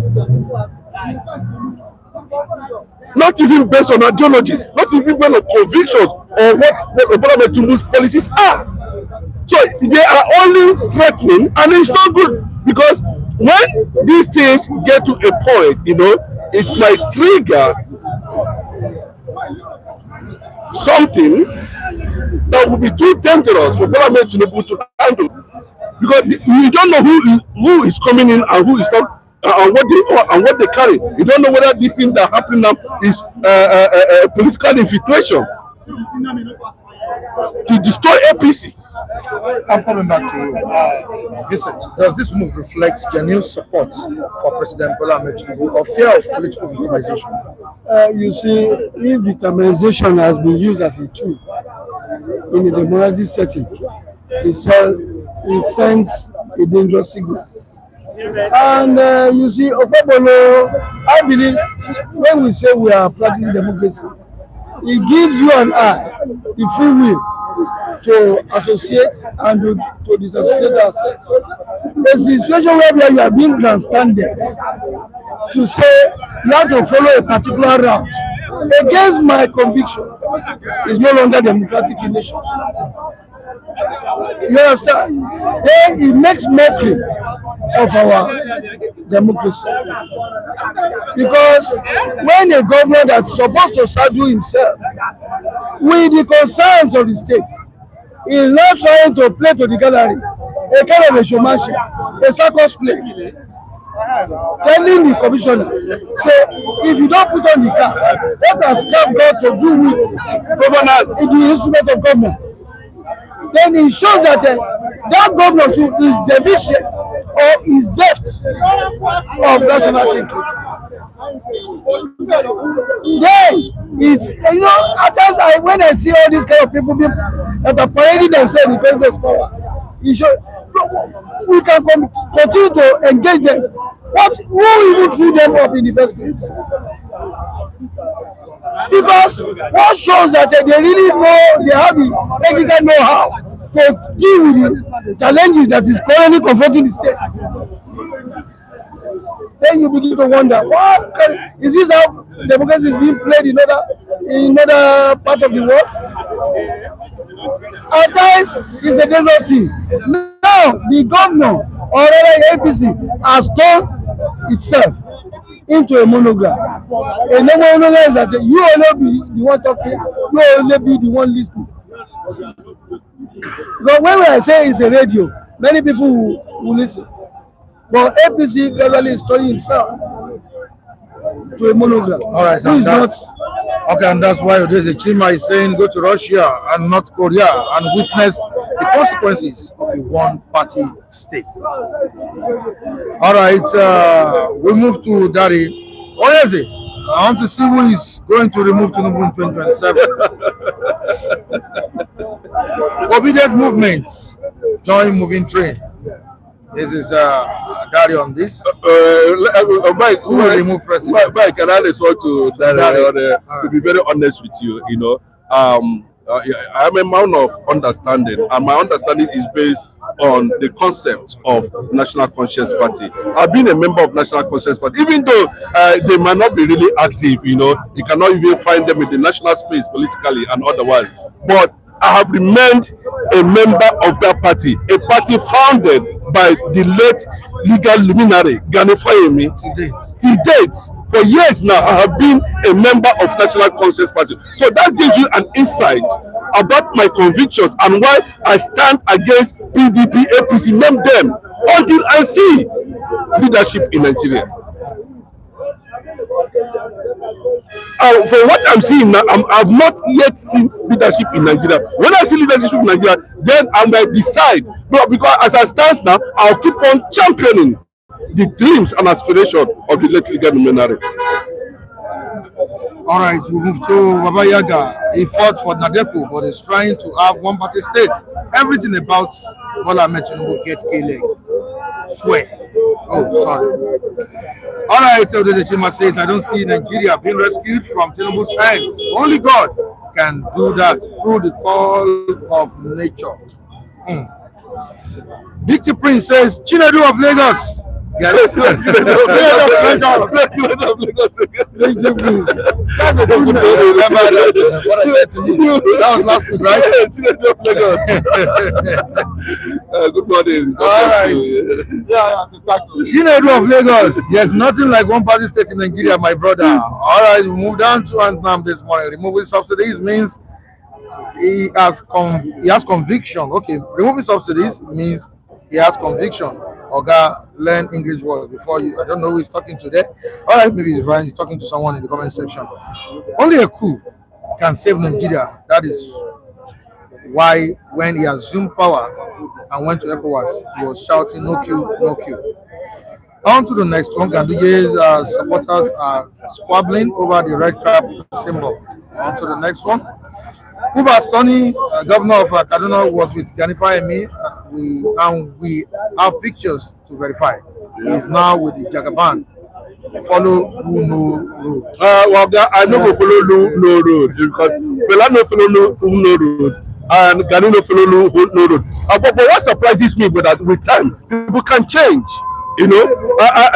Not even based on ideology, not even based on convictions or what Tinubu's policies are. So they are only threatening, and it's not good, because when these things get to a point, it might trigger something that would be too dangerous for Tinubu to handle, because you don't know who is coming in and who is not. And what they carry. You don't know whether this thing that happening now is political infiltration to destroy APC. I'm coming back to you. Vincent, does this move reflect genuine support for President Bola Ahmed Tinubu or fear of political victimization? You see, if victimization has been used as a tool in a democratic setting, it sends a dangerous signal. And you see, Okpebholo, I believe when we say we are practicing democracy, it gives you and I the free will to associate and to disassociate ourselves. A situation where you are being grandstanded to say you have to follow a particular route against my conviction is no longer democratic in nation. You understand? Then it makes mockery of our democracy. Because when a government that's supposed to saddle himself with the concerns of the state is not trying to play to the gallery, a kind of a showmanship, a circus play, telling the commissioner, say, if you don't put on the car, what has Cap got to do with governance in the instrument of government? Then it shows that that governor too is deficient or is deft of national thinking. Then it's, at times when I see all these kind of people that are parading themselves in Congress power, it shows we can continue to engage them. Who even threw them up in the first place? Because what shows that they really know, they have the technical know-how to deal with the challenges that is currently confronting the state. Then you begin to wonder, is this how democracy is being played in other part of the world? At times, it's a dangerous thing. Now, the governor, or rather APC, has turned itself into a monogram. A monogram is that you only be the one talking, you only be the one listening. Because when I say it's a radio, many people will listen. But APC gradually is turning himself to a monogram. All right, so okay, and that's why Bode Chima is saying go to Russia and North Korea and witness the consequences of a one-party state. All right, we move to Dari. Oyeze, I want to see who is going to remove Tinubu in 2027. Obedient movements, join moving train. This is Dari on this. Mike, who will remove first? Mike, can I respond to Dari? To be very honest with you, I'm a man of understanding, and my understanding is based on the concept of National Conscience Party. I've been a member of National Conscience Party, even though they might not be really active, you cannot even find them in the national space politically and otherwise. But I have remained a member of that party, a party founded by the late legal luminary Gani Fayemi. Till date, for years now, I have been a member of National Conscience Party. So that gives you an insight about my convictions and why I stand against PDP, APC, name them, until I see leadership in Nigeria. For what I'm seeing now, I've not yet seen leadership in Nigeria. When I see leadership in Nigeria, then I might decide. No, because as I stand now, I'll keep on championing the dreams and aspirations of the late legal luminary. All right, we move to Baba Yaga. He fought for Nadeco, but is trying to have one-party state. Everything about Bola Ahmed Tinubu gets K-leg. Swear. Oh, sorry. All right, Bode Chima says, I don't see Nigeria being rescued from Tinubu's hands. Only God can do that through the call of nature. Big T Prince says, Chinedu of Lagos. Yeah, remember that, what I said to you. That was last week, right? Good morning. All right. Chinedu of Lagos. There's nothing like one party state in Nigeria, my brother. All right, we move down to Antnam this morning. Removing subsidies means he has conviction. Okay, removing subsidies means he has conviction. Oga, learn English words before you. I don't know who he's talking to there. All right, maybe he's right. He's talking to someone in the comment section. Only a coup can save Nigeria. That is why when he assumed power and went to ECOWAS, he was shouting, no queue, no queue. On to the next one. Ganduje's supporters are squabbling over the red cap symbol. On to the next one. Uba Sani, governor of Kaduna, was with Gani Fahimi. We have pictures to verify. He is now with the Jagaban. Follow who no road. Well, I know we follow no road because Fela no follow no road and Gani no follow no road. But what surprises me is that with time people can change. You know,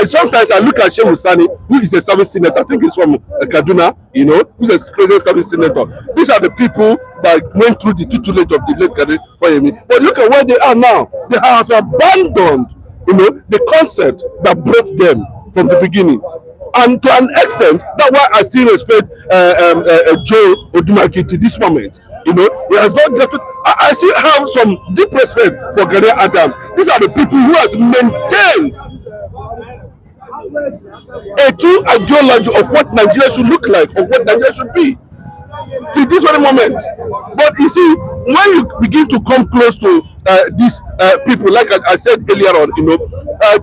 sometimes I look at Shehu Sani, who is a service senator. I think he's from Kaduna. You know, who's a present service senator. These are the people that went through the tutelage of the late Gani Fahimi. But look at where they are now. They have abandoned, you know, the concept that brought them from the beginning. And to an extent, that's why I still respect Joe Odumaki to this moment. You know, he has not got to, I still have some deep respect for Gani Adams. These are the people who has maintained a true ideology of what Nigeria should look like, or what Nigeria should be, to this very moment. But you see, when you begin to come close to these people, like I said earlier on, you know,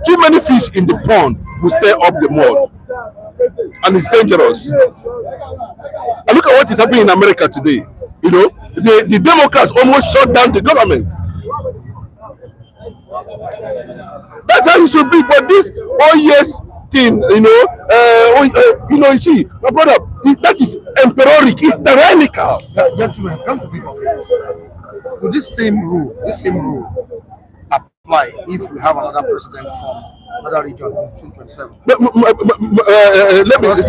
too many fish in the pond will stir up the mud, and it's dangerous. And look at what is happening in America today. You know, the Democrats almost shut down the government. That's how it should be. But this yes thing, you know, you see, my brother, that is emperoric, it's tyrannical. Gentlemen, come to people first. Will this same rule apply if we have another president from another region in 2027? Let me.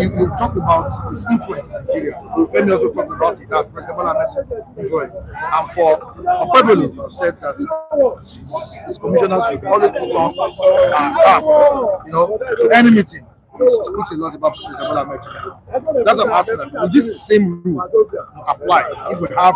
You talked about his influence in Nigeria. Let me also talk about it as President Bola Ahmed's influence. And for Okpebholo to have said that his commissioners should always put on you know, to any meeting. It speaks a lot about President Bola Ahmed. That's what I'm asking. Will this same rule apply if we have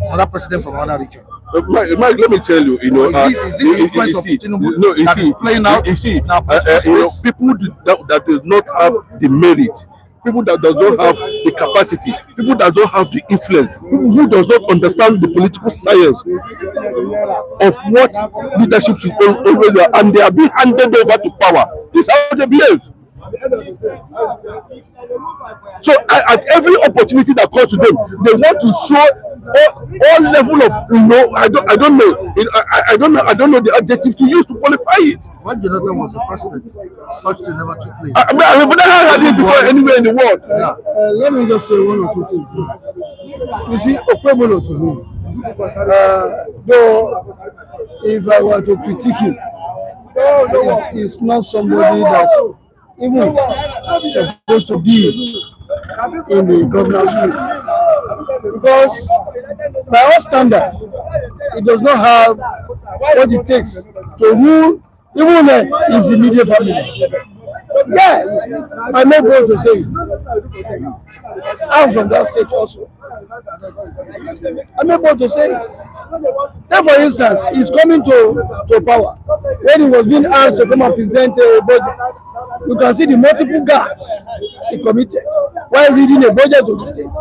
another president from another region? Mike, let me tell you, you know, is it the influence of Tinubu that is playing out? You see, now, people that does not have the merit, people that does not have the capacity, people that don't have the influence, people who does not understand the political science of what leadership should always be, and they are being handed over to power. This is how they behave. So at every opportunity that comes to them, they want to show all level of, you know, I don't know the adjective to use to qualify it. When Jonathan was the president, such thing never took place. I mean, I've never had it before anywhere in the world. Yeah. Let me just say one or two things. You see, Okpebholo to me, though if I were to critique him, he's not somebody that's even supposed to be in the governor's field, because by our standard, it does not have what it takes to rule even his immediate family. Yes, I may go to say it. I'm from that state also. I may go to say it. Take for instance, he's coming to power. When he was being asked to come and present a budget, you can see the multiple gaps he committed while reading a budget to the states.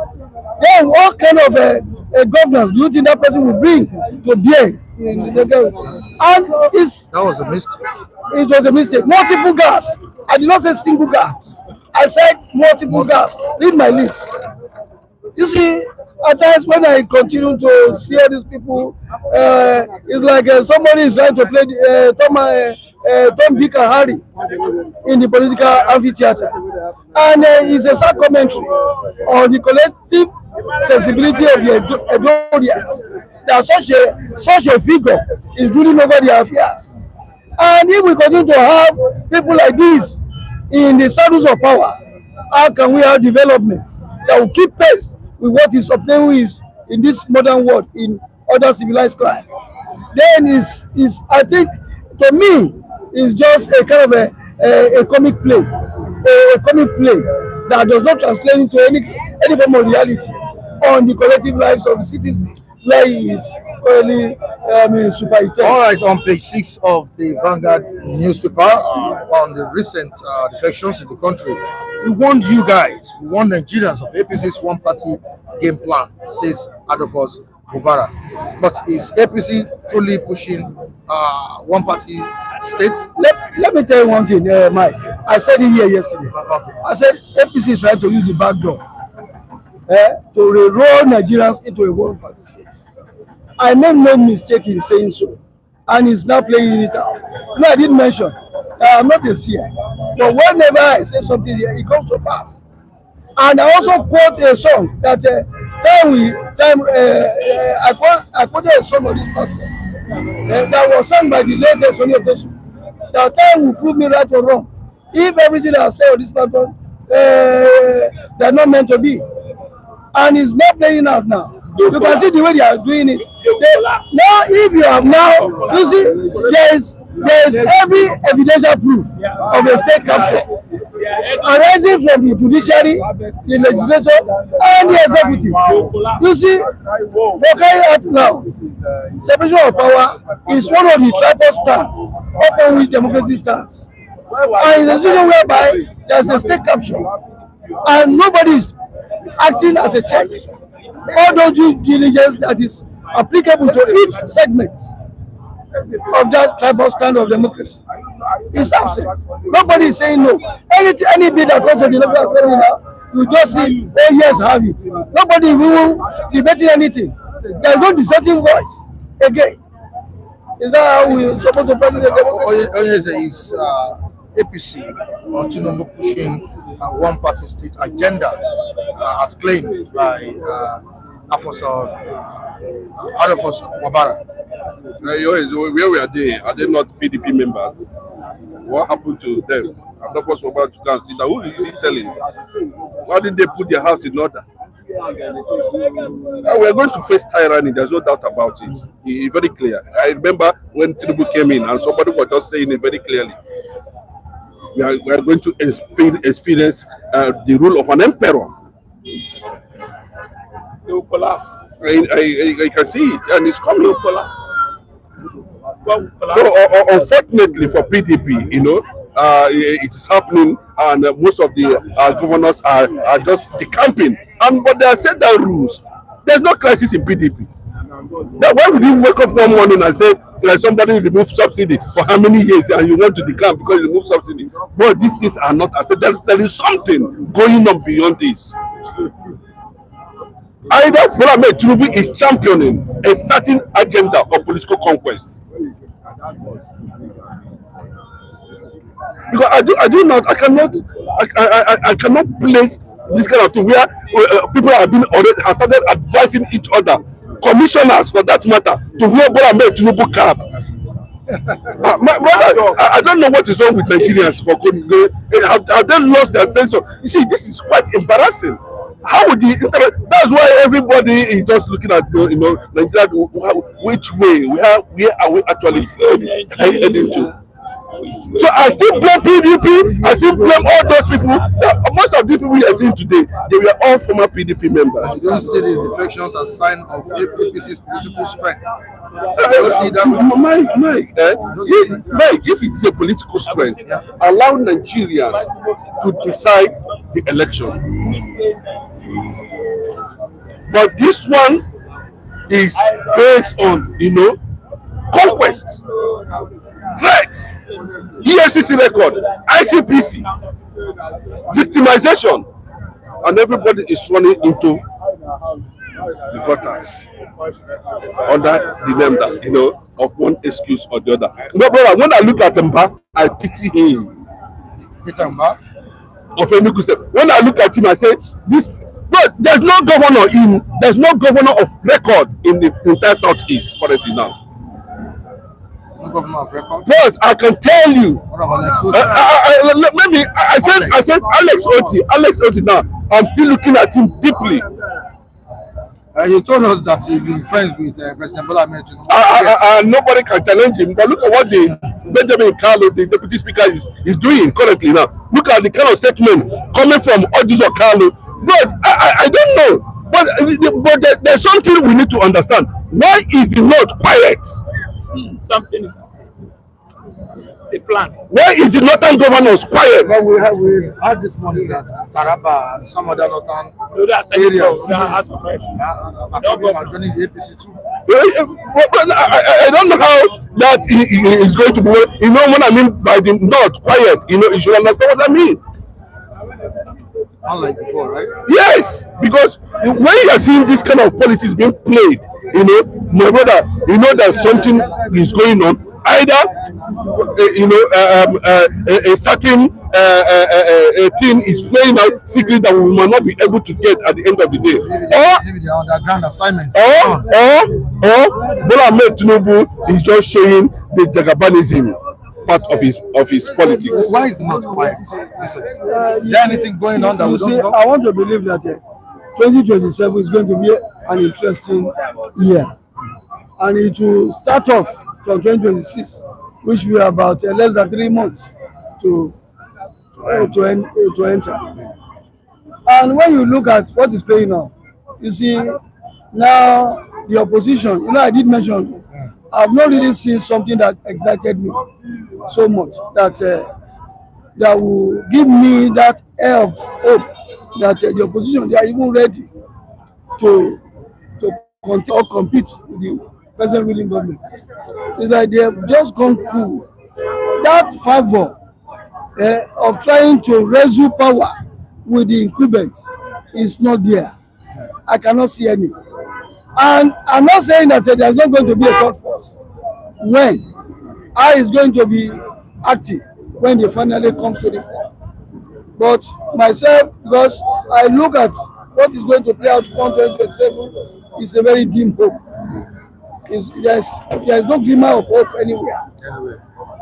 Then what kind of a governance do you think that person will bring to bear in the government? And that was a mistake. It was a mistake. Multiple gaps. I did not say single gaps. I said multiple gaps. Read my lips. You see, at times when I continue to see all these people, it's like somebody is trying to play Tom, Dick and Harry in the political amphitheater. And it's a sad commentary on the collective sensibility of the Edorians that such a figure is ruling over their affairs. And if we continue to have people like this in the saddles of power, how can we have development that will keep pace with what is obtainable in this modern world in other civilized crime? Then is I think, to me, is just a kind of a comic play, a comic play that does not translate into any form of reality on the collective lives of the citizens where he is currently superintendent. All right, on page 6 of the Vanguard newspaper, on the recent defections in the country, we warned you guys, we warned Nigerians of APC's one-party game plan, says Adolphus Obara. But is APC truly pushing one-party states? Let me tell you one thing, Mike. I said it here yesterday. I said APC is trying to use the back door to re-roll Nigerians into a one-party state. I made no mistake in saying so, and he's now playing it out. No, I didn't mention I'm not a seer, but whenever I say something here, it comes to pass. And I also quote a song that I quoted a song on this platform that was sung by the late Sonny Okosu. That time will prove me right or wrong. If everything I've said on this platform, they're not meant to be. And it's not playing out now. You can see the way they are doing it. Now, if you have now, you see, there is every evidential proof of a state capture arising from the judiciary, the legislature, and the executive. You see, for crying out now, separation of power is one of the tripod stands upon which democracy stands. And it's a situation whereby there's a state capture, and nobody is acting as a check. All those due diligence that is applicable to each segment of that tribal stand of democracy is absent. Nobody is saying no. Any bill that comes to the National Assembly now, you just see, oh yes, have it. Nobody will debating anything. There is no dissenting voice again. Is that how we supposed to present the democracy? Yes, is APC or Tinubu pushing one-party state agenda as claimed by Adolphus Obara. Where were they? Are they not PDP members? What happened to them? Adolphus Obara to go and sit down. Who is he telling? Why did they put their house in order? We're going to face tyranny, there's no doubt about it. It's very clear. I remember when Tinubu came in and somebody was just saying it very clearly. We are going to experience the rule of an emperor. They will collapse. I can see it, and it's coming. They will collapse. So, unfortunately for PDP, it is happening, and most of the governors are just decamping. But they have set down rules. There's no crisis in PDP. Why would you wake up one morning and say somebody removed subsidy for how many years and you want to decamp because you removed subsidy? But these things are not. I said there is something going on beyond this. Either Bode Tinubu is championing a certain agenda of political conquest. Because I cannot place this kind of thing where people have started advising each other, commissioners for that matter, to wear Bode Tinubu cap. My brother, I don't know what is wrong with Nigerians for have they lost their sense of? You see, this is quite embarrassing. How would the internet? That's why everybody is just looking at Nigeria. Which way? Where are we actually heading to? So I still blame PDP. I still blame all those people. Most of these people we are seeing today, they were all former PDP members. You don't see these defections as sign of APC's political strength. Mike, if it is a political strength, allow Nigerians to decide the election. But this one is based on, conquest, threat, EFCC record, ICPC, victimization, and everybody is running into the gutters under the name that, of one excuse or the other. No, brother, when I look at Mba, I pity him. Peter Mba of Enugu State. When I look at him, I say, this. No, But there's no governor of record in the entire southeast currently now. No governor of record. Yes, I can tell you. What about Alex Oti? I said Alex Oti now. I'm still looking at him deeply. You told us that you've been friends with President Bola Ahmed Tinubu. Yes. Nobody can challenge him. But look at what the Benjamin Kalu, the deputy speaker, is doing currently now. Look at the kind of statement coming from Odizo Kalu. But I don't know. But there's something we need to understand. Why is the North quiet? Something is it's a plan. Why is the northern governors quiet? But we had this morning that Taraba and some other northern areas are joining the APC too. I don't know how that is going to be. You know what I mean by the North quiet? You should understand what I mean. Unlike before, right? Yes, because when you are seeing this kind of politics being played, my brother, that something is going on. Either a certain thing is playing out secret that we might not be able to get at the end of the day, maybe the underground assignment, or Bola Ahmed Tinubu is just showing the Jagabanism part of his politics. Why is the North quiet? Is there anything going on that we don't know? I want to believe that 2027 is going to be an interesting year, and it will start off from 2026, which we are about less than 3 months to enter. And when you look at what is playing on, you see now the opposition. I did mention I've not really seen something that excited me so much that will give me that air of hope that the opposition, they are even ready to compete with the present ruling government. It's like they have just gone cool. That fervor of trying to wrestle power with the incumbents is not there. I cannot see any. And I'm not saying that there's not going to be a third force. When I is going to be active when they finally comes to the fore. But myself, because I look at what is going to play out 2027, it's a very dim hope. There's no glimmer of hope anywhere.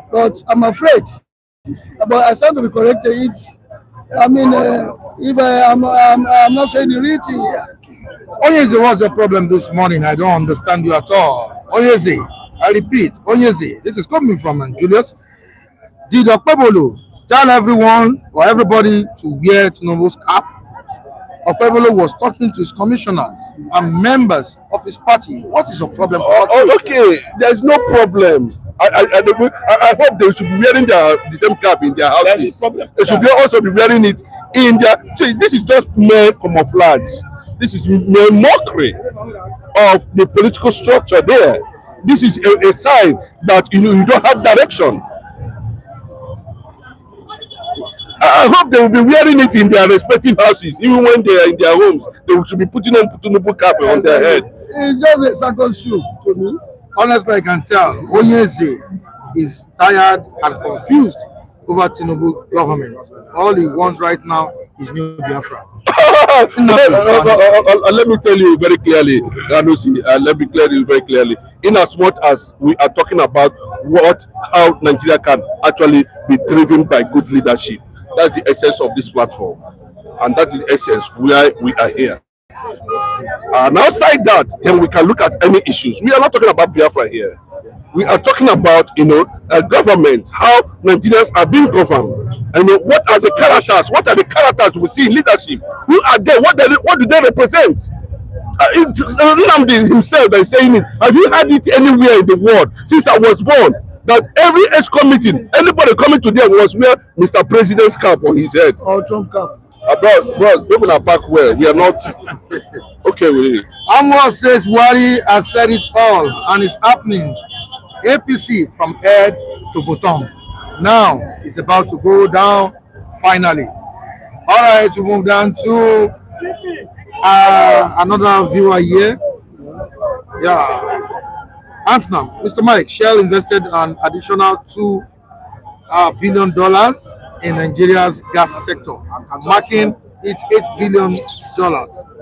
But I'm afraid. But I stand to be corrected if I'm not saying the real thing here. Onyeze, what's the problem this morning? I don't understand you at all. Onyeze, I repeat, Onyeze, this is coming from Julius. Did Okpebholo tell everyone or everybody to wear Tinubu's cap? Okpebholo was talking to his commissioners and members of his party. What is your problem? Okay, there's no problem. I hope they should be wearing the same cap in their houses. They should also be wearing it in their. See, this is just mere camouflage. This is mere mockery of the political structure there. This is a sign that you don't have direction. I hope they will be wearing it in their respective houses, even when they are in their homes. They should be putting on Tinubu cap on their head. It's just a circus show to me. Honestly, I can tell Onyeze is tired and confused over Tinubu government. All he wants right now is new Biafra. Let me tell you very clearly, let me clear you very clearly. In as much as we are talking about how Nigeria can actually be driven by good leadership, that's the essence of this platform, and that is the essence why we are here. And outside that, then we can look at any issues. We are not talking about Biafra here. We are talking about government, how Nigerians are being governed, and what are the characters? What are the characters we see in leadership? Who are they? What do they represent? It's Nnamdi himself that is saying it. Have you heard it anywhere in the world since I was born? That every ESCOM meeting, anybody coming to them was wear Mr. President's cap on his head. Or Trump cap. Bro, people are back where we are not okay with it. Amos says Wari has said it all, and it's happening. APC from head to bottom. Now it's about to go down finally. All right, we move down to another viewer here. Yeah. Antnam, Mr. Mike, Shell invested an additional $2 billion in Nigeria's gas sector, marking hit $8 billion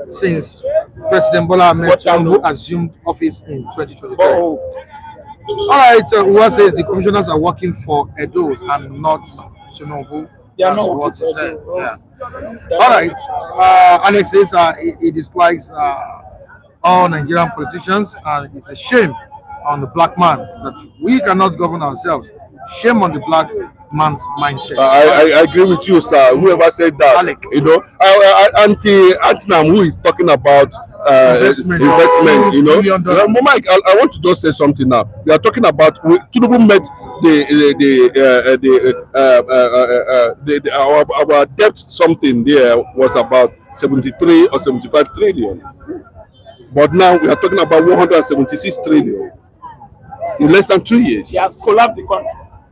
since President Bola Ahmed Tinubu assumed office in 2023. Oh, All right, Uwa says the commissioners are working for Edos and not Tinubu. they are That's not what he said. Oh. Yeah. All right. Alex says he dislikes all Nigerian politicians, and it's a shame on the black man that we cannot govern ourselves. Shame on the black man's mindset. I agree with you, sir. Whoever said that, Alec. you know, Antinam, who is talking about investment, you know. Mike, I want to just say something now. We are talking about Tinubu met our debt something there was about 73 or 75 trillion, but now we are talking about 176 trillion in less than 2 years. He has collapsed the country.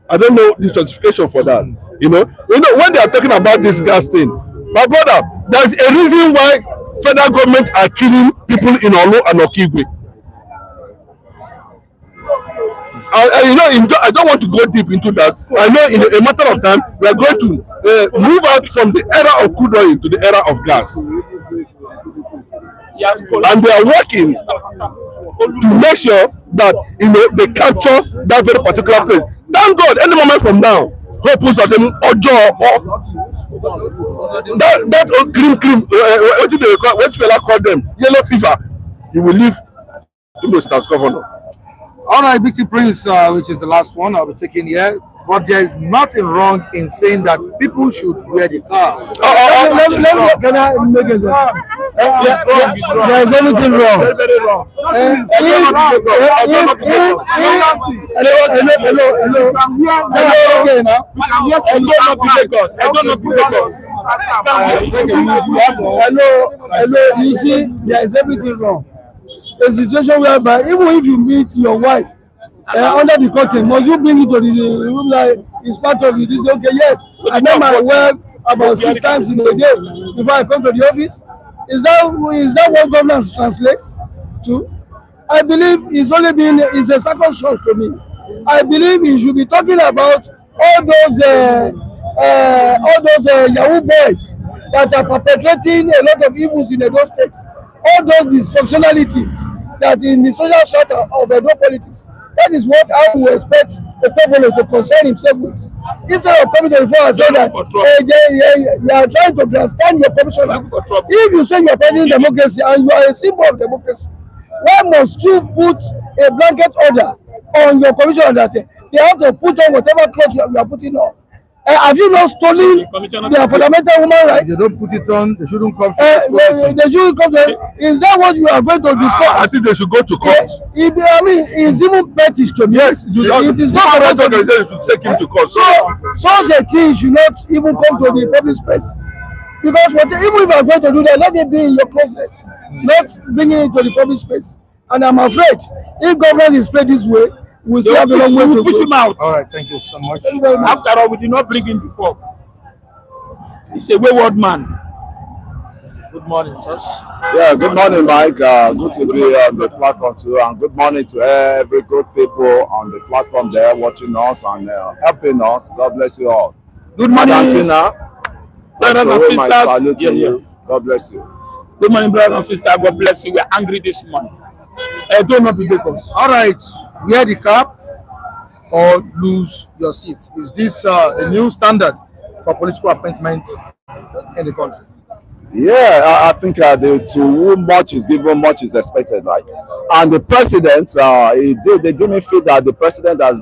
I don't know the justification for that. You know, when they are talking about this gas thing, my brother, there's a reason why federal government are killing people in Olu and Okigwe. And you know, I don't want to go deep into that. I know in a matter of time, we are going to move out from the era of crude oil to the era of gas. He has And they are working to make sure that, you know, they capture that very particular place. Thank God, any moment from now, hope of them that cream, what do they call, what fella call them, yellow fever, you will leave Tinubu'S governor. All right, Big T Prince, which is the last one I'll be taking here. But there is nothing wrong in saying that people should wear the car. Can I make a statement? There is anything wrong. very wrong. Hello. You see, there is everything wrong. A situation whereby even if you meet your wife under the curtain, must you bring it to the room like it's part of it? It's okay, yes. I met my wife about 6 times in a day before I come to the office. Is that what governance translates to? I believe it's a second choice to me. I believe he should be talking about all those Yahoo boys that are perpetrating a lot of evils in Edo State. All those dysfunctionalities that in the social strata of Edo politics. That is what I would expect Okpebholo to concern himself with. Instead of coming to the floor and saying that you are trying to grandstand your commissioner. If you say you are president democracy and you are a symbol of democracy, why must you put a blanket order on your commissioner that they have to put on whatever cloth you are putting on? Have you not stolen their fundamental human rights? They don't put it on, they shouldn't come to they shouldn't come to. Is that what you are going to discuss? I think they should go to court. I mean, it's even pettish to me. Yes, it is not about to take him to court. So such a thing should not even come to the public space. Because even if you are going to do that, let it be in your closet, not bringing it to the public space. And I'm afraid, if government is played this way, we still have a long way to push go. him out. All right, thank you so much. After all, we did not bring him before. He's a wayward man. Good morning, sir. Yeah, good morning, Mike. Good to be on the platform too, and good morning to every good people on the platform there watching us and helping us. God bless you all. Good morning, Antina. brothers and sisters. Yeah. God bless you. Good morning, brothers and sisters. God bless you. We are angry this morning. Don't not be because. All right, wear the cap or lose your seat. Is this a new standard for political appointment in the country? Yeah, I think to whom much is given, much is expected, right? And the president, they didn't feel that the president has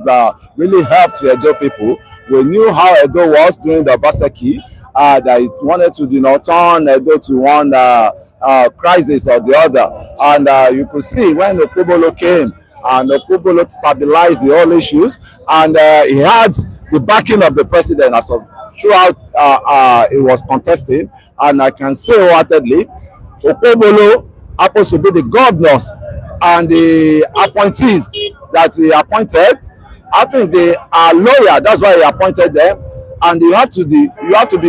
really helped the Edo people. We knew how Edo was during the Obaseki, that he wanted to, turn Edo to one crisis or the other. And you could see when Okpebholo came, and Okpebholo stabilized the whole issues, and he had the backing of the president as of throughout it was contested, and I can say wholeheartedly, Okpebholo happens to be the governors and the appointees that he appointed. I think they are loyal. That's why he appointed them, and you have to be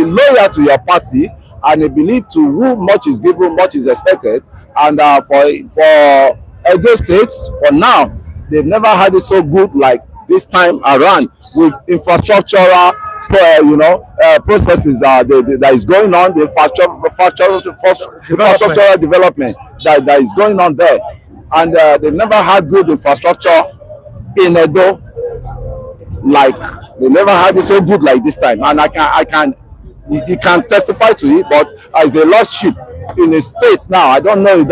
loyal to your party, and I believe to whom much is given, much is expected. And for Edo State, for now, they've never had it so good like this time around with infrastructural processes that is going on, the infrastructural development that is going on there, and they've never had good infrastructure in Edo. Like they never had it so good like this time, and he can testify to it. But as a lost sheep in the states now, I don't know.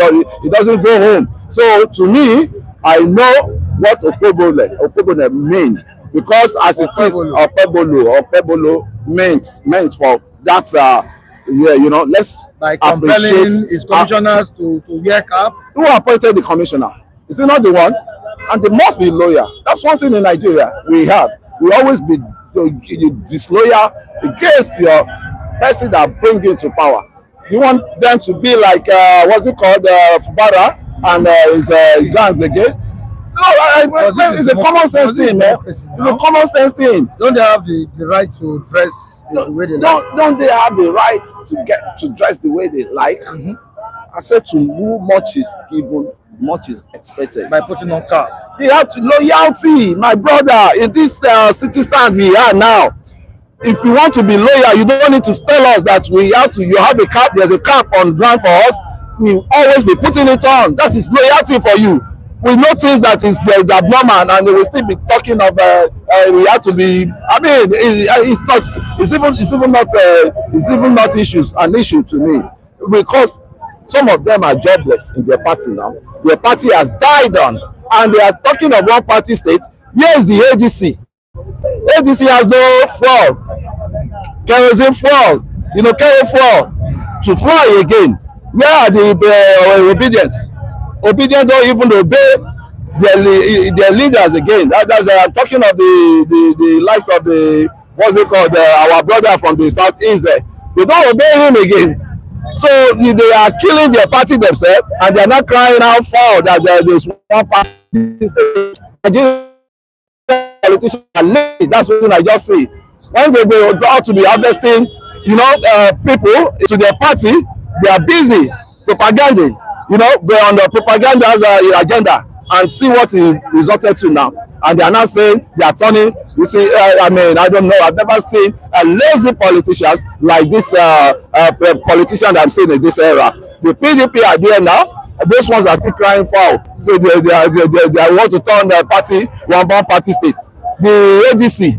He doesn't go home. So to me, I know what Okpebholo means, because as it is Okpebholo meant for that. Let's by compelling his commissioners to wear cap. Who appointed the commissioner? Is he not the one? And they must be loyal. That's one thing in Nigeria we have. We always be disloyal against your person that bring you into power. You want them to be like what's it called, Fubara and his gangs again? No, it's a common sense thing, man. It's a common sense thing. Don't they have the right to dress the way they like? Don't they have the right to dress the way they like? I said to whom much is given, much is expected. By putting on cap. They have to loyalty, my brother. In this city stand we are now, if you want to be loyal, you don't need to tell us that you have a cap. There's a cap on ground for us. We always be putting it on. That is loyalty for you. We know things that is abnormal, and they will still be talking of we have to be. I mean, it's even not an issue to me, because some of them are jobless in their party now. Their party has died on, and they are talking of one party state. Where is the AGC? AGC has no fuel, kerosene fuel, kerosene fuel to fly again. Where are the obedience? Obedient don't even obey their leaders again. I'm talking of the likes of our brother from the southeast there. They don't obey him again. So they are killing their party themselves, and they are not crying out foul that there is one party state. Politicians are lazy. That's what I just say. When they go out to be harvesting, people to their party, they are busy propaganding. They're on the propaganda as an agenda, and see what it resulted to now. And they are now saying they are turning. You see, I don't know. I've never seen lazy politicians like this politician that I'm seeing in this era. The PDP are there now. Those ones are still crying foul. So they want to turn the party one party state. The ADC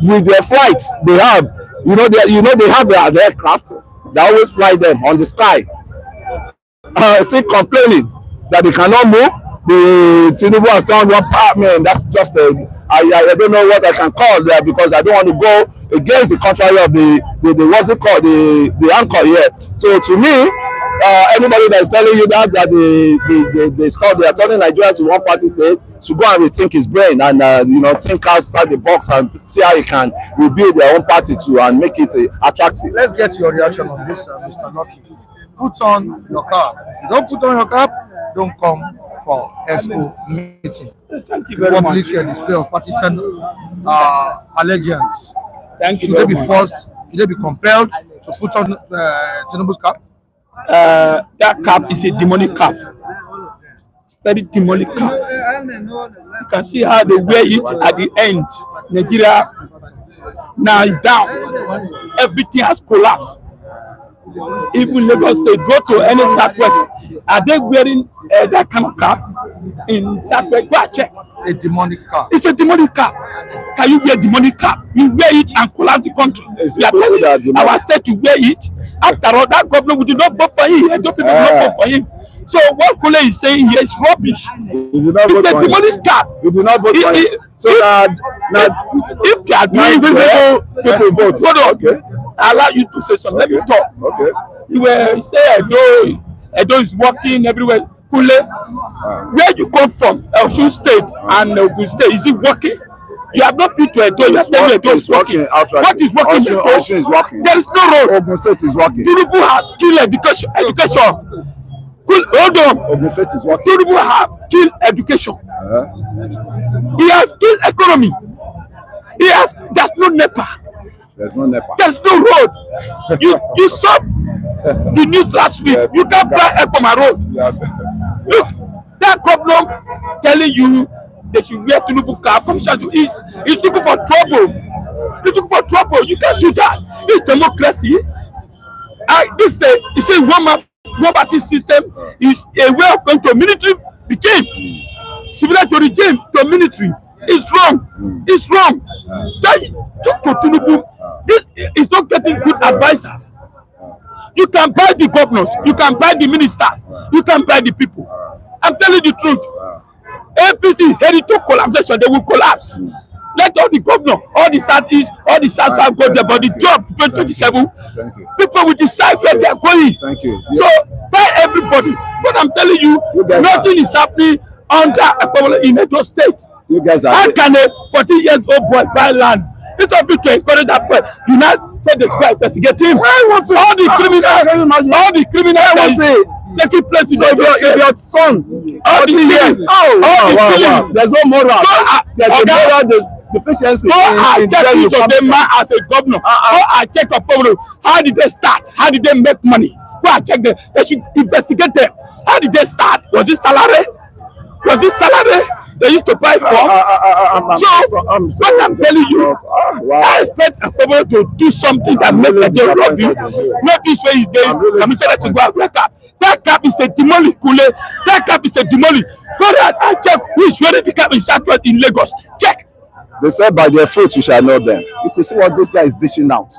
with their flights they have, they have their aircraft. They always fly them on the sky. Still complaining that they cannot move. The Tinubu has done one part, man. That's just I don't know what I can call that, because I don't want to go against the contrary of the what's it called, the anchor here. So to me, anybody that is telling you that they are turning Nigeria to one party state should go and rethink his brain and think outside the box and see how he can rebuild their own party too and make it attractive. Let's get your reaction on this, Mr. Lucky. Put on your cap. If you don't put on your cap, don't come for EXCO meeting. Thank you very much. Public display of partisan allegiance. Thank you. Should they be forced? Should they be compelled to put on Tinubu's cap? That cap is a demonic cap. Very demonic cap. You can see how they wear it at the end. Nigeria now is down. Everything has collapsed. Even Lagos State, go to any Southwest, are they wearing that kind of cap in Southwest? Go and check. A demonic cap. It's a demonic cap. Can you wear demonic cap? You wear it and collapse the country. We are telling our state to wear it. After all, that government we do not vote for him. Edo people do not vote for him. So what Kule is saying here is rubbish. It's a demonic cap. You do not vote for him. So if you are doing visible people vote, hold on. Okay. I allow you to say something. Let me talk. Okay. You were say Edo is working everywhere. Kule, where you come from, Osun State and Ogun State, is it working? You have not been to Edo. You are telling Edo is working. What is working? Osun is working. There is no road. Ogun State is working. Tinubu has killed education. Hold on. Ogun State is working. Tinubu have killed education. He has killed economy. There's no NEPA. There's no NEPA. There's no road. You saw the news last week. You can't buy Ekpoma road. Look, that governor telling you they should wear Tinubu cap, commission to East. He's looking for trouble. He's looking for trouble. You can't do that. It's democracy. It's a one party system is a way of going to military became similar to regime to military. It's wrong. It's wrong. Talk to Tinubu. This is not getting good advisors. You can buy the governors, you can buy the ministers, you can buy the people. I'm telling you the truth. APC is heading to collapsation. They will collapse. Let all the governor, all the southeast, all the south go there, but the job 2027, people will decide where they are going. Thank you. So buy everybody. But I'm telling you, nothing is happening under Okpebholo in Edo State. You guys are. How can a 40-year-old boy buy land? It's not to encourage that boy. You now say the square investigate him. All the criminals that is taking place in if your son, all the years, there's no moral. There's a moral deficiency. I check each of them as a governor. I check Okpebholo. How did they start? How did they make money? Go and check them. They should investigate them. How did they start? Was it salary? They used to buy for. What I'm telling you, I expect Okpebholo to do something that makes them love you. Not this way is there. Let me say let's go and break up. That cap is a demolish kule. That cap is a demolish. Go there and check who is wearing the cap in Southwest in Lagos. Check. They said by their fruit you shall know them. You could see what this guy is dishing out.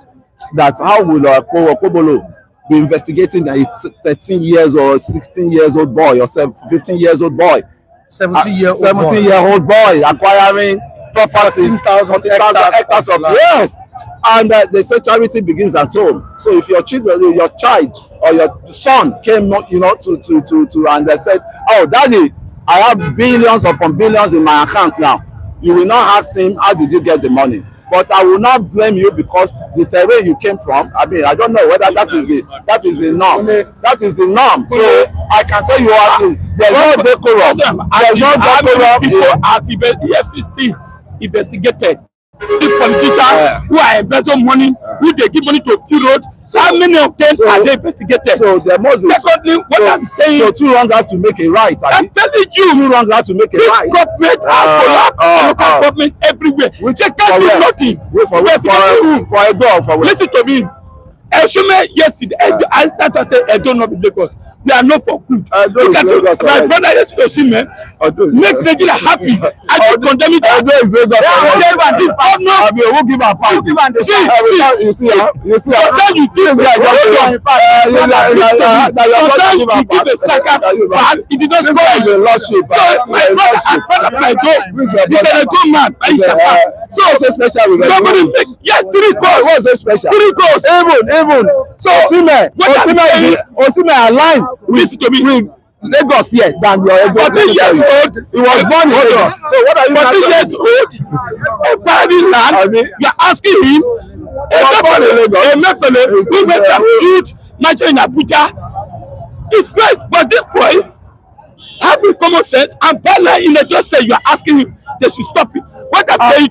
That how will Okpebholo be investigating a 13 years or 16 years old boy or 15 years old boy, 17-year-old boy acquiring properties, 40,000 hectares of yes. And they say charity begins at home. So if your child or your son came, to and they said, "Oh, Daddy, I have billions upon billions in my account now," you will not ask him, "How did you get the money?" But I will not blame you because the terrain you came from. I mean, I don't know whether that is the norm. That is the norm. So I can tell you what there's no decorum. There's no decorum. People have EFCC investigated. The politicians who are embezzling money, who they give money to build road, how many of them are they investigated? So there must be. Secondly, what I'm saying. So 2 wrongs has to make a right. I'm telling you, 2 wrongs has to make a right. This government has collapsed. Local government everywhere. They can't do nothing. For a dog. For listen to me. Eshume yesterday. That's why I say Edo not be Lagos. We are not for good. My brother yesterday Osimhen make Nigeria happy. I don't condemn it. Edo is Lagos. Who give a pass? You see how sometimes you give a pass. It did not spoil the lordship. My brother he's a good man. So special with somebody make yes 3 goals. What's so special? 3 goals. Even so Osimhen aligned with Lagos here than your 14 years old. He was born in Lagos. So what are you 14 years old? A foreign land. You are asking him. A Mefele who made a huge mansion in Abuja. It's nice, but this boy having common sense and balance in the justice, you are asking him. They should stop it. What I'm saying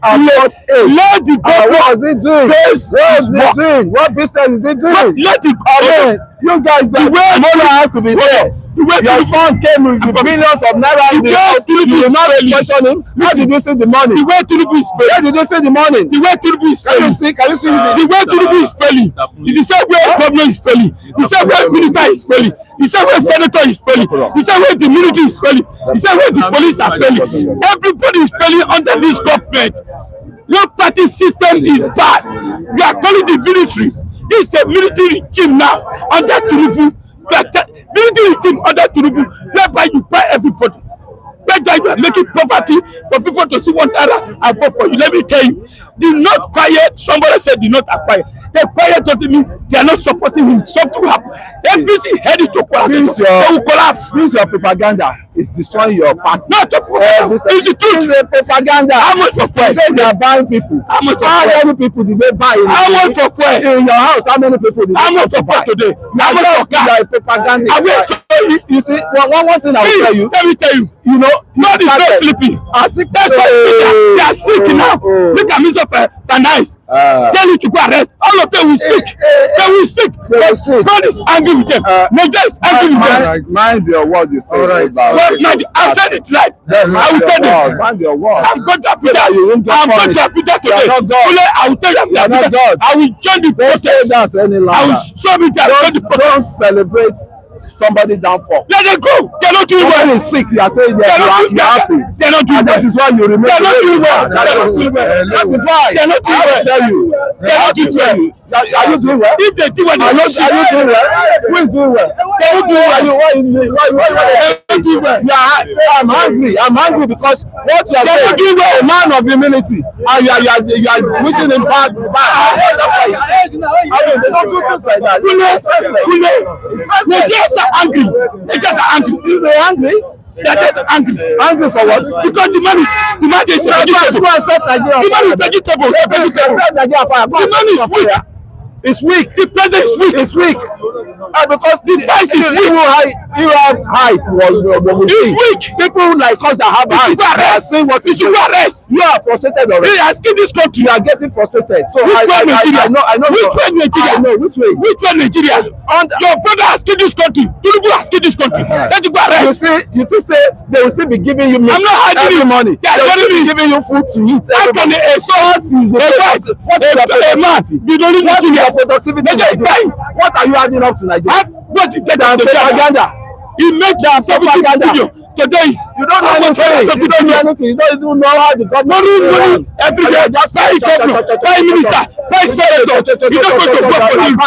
let the government. What is he doing? What business is he doing? Let the government. You guys, the money has to be there. Your son came with billions of naira in the house. You will not question him. How did you see the money? The way Tinubu is failing. Where did you see the money? The way Tinubu is failing. Can you see the way Tinubu is failing? It's the same way government is failing. The same way minister is failing. The same way senator is failing. The same way the military is failing. The same way the police are failing. Everybody is failing under this government. One party system is bad. We are calling the military. This is a military regime now under Tinubu. Military regime under Tinubu, whereby you buy everybody. Whereby you are making poverty for people to see one another and vote for you. Let me tell you, the not quiet, somebody said the not are quiet. The quiet doesn't mean they are not supporting him. Something will happen. APC headed to collapse. They will collapse. This your propaganda is destroying your party. No, it's the truth. This is propaganda. How much for fuel? They are buying people. How much for How fuel? many people did they buy? How much for fuel? In your house, how many people did they buy? How much for fuel today? How much for gas? Propaganda. You see, one thing I will tell you. Let me tell you. You know, God is not sleeping. I think that's why they are sick now. Look at Mr. Fanais. Tell you to go arrest. All of them will sick. They will sick. But God is angry with them. Nigeria is angry with them. Mind your word you say. I've said it right. I will tell them. Mind your word. I'm going to Abuja. I'm going to Abuja today. I will tell you I'm Abuja. I will join the protest. I will show me that. Don't celebrate somebody downfall. Let them go. They're not doing well. Somebody is sick. You are saying you're happy. They're not doing well. That is why you remain. They're not doing well. That is why. They're not doing well. I tell you. They're not doing well. Are you doing well? If they do well, are you doing well? Who is doing well? They're not doing well. Why? I'm angry. I'm angry because what you are saying, a man of humility, and you are wishing him bad. That's why he's saying. I mean, they don't do things like that. They just are angry. They just are angry. They're angry. They're just angry. Angry for what? Because the money is vegetable. The money is vegetable. The money is weak. It's weak. The president is weak. It's weak. Because the price is weak. You have highs. It's weak. People like us that have highs. Are saying what you should arrest. You are frustrated already. They are asking this country. You are getting frustrated. So which way Nigeria? I know. Which way Nigeria? I know which way. Which way Nigeria? Your brother asking this country. Tinubu asking this country. Let you go arrest. You still say they will still be giving you money. I'm not hiding money. They are giving you food to eat. How can a man be running Nigeria? What are you adding up to Nigeria? What is that propaganda? He made that propaganda. Today you don't know anything. You don't know anything. You don't even know how the government. Money every day. Buy governor, buy minister, buy senator. You don't go to work for him.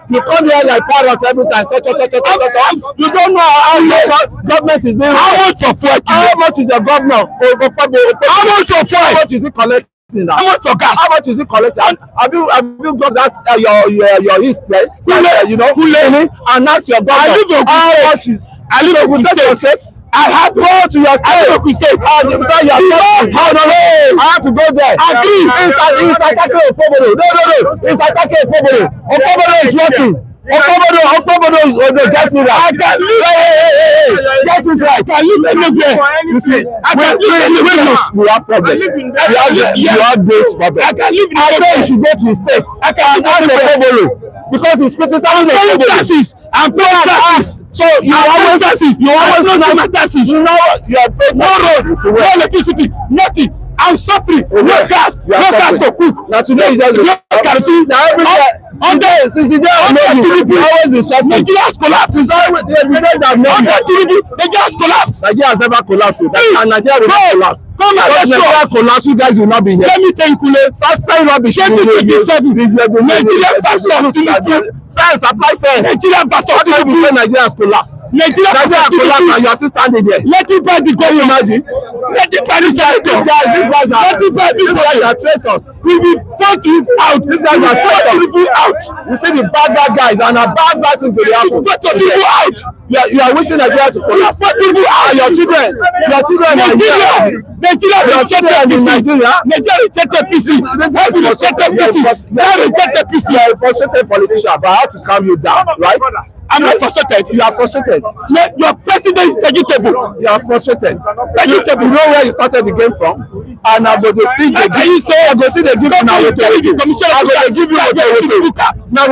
You come here like parrots every time. You don't know how the government is being. How much of what? How much is your governor? How much of what? How much is he collecting? How much for gas? How much is it collected? Have you got that your East place? You know, and that's your governor. How much is? I live in state. I have to go to your state. I live in state. Because you are I have to go there. Agree. It's attacking Okpebholo. No. It's attacking Okpebholo. Okpebholo is working. Okpebholo is get me right. I can live. Get it right. I can live anywhere. You see, I can live anywhere. We have problems. You have great problems. I can live in I say you should go to the states. I can live anywhere. Because it's criticizing the taxes. I'm paying taxes. So you always know my taxes. You know you are paying no road, no electricity, nothing. I'm suffering. No gas to cook. Now today you just can see now every day. Since the day of Tinubu, you always been suffering. Nigeria has collapsed. Since the day that Tinubu, Nigeria has collapsed. Nigeria has never collapsed. And Nigeria will not collapse. Come and let's go. Nigeria collapse. You guys will not be here. Let me tell you, Kule. Start saying rubbish. 2027. Nigeria versus Tinubu. Science, apply science. Nigeria versus Tinubu. Nigeria has collapsed. Nigeria has collapsed and you are still standing there. Let it buy the government. Imagine. Let it buy the senator. These guys are. Let it buy the government. Are traitors. We will vote you out. These guys are traitors. Out. You see the bad guys and a bad things will happen. Vote people out. You are wishing Nigeria to collapse. Vote people out. Your children Nigeria rejected Nigeria rejected PC. Every rejected PC. Now rejected PC. You are a frustrated politician, but I have to calm you down, right? I'm not frustrated. You are frustrated. Your president is vegetable. You are frustrated. Vegetable. You know where you started the game from? And I go to still they give you say I go still they give you now. I go give you now.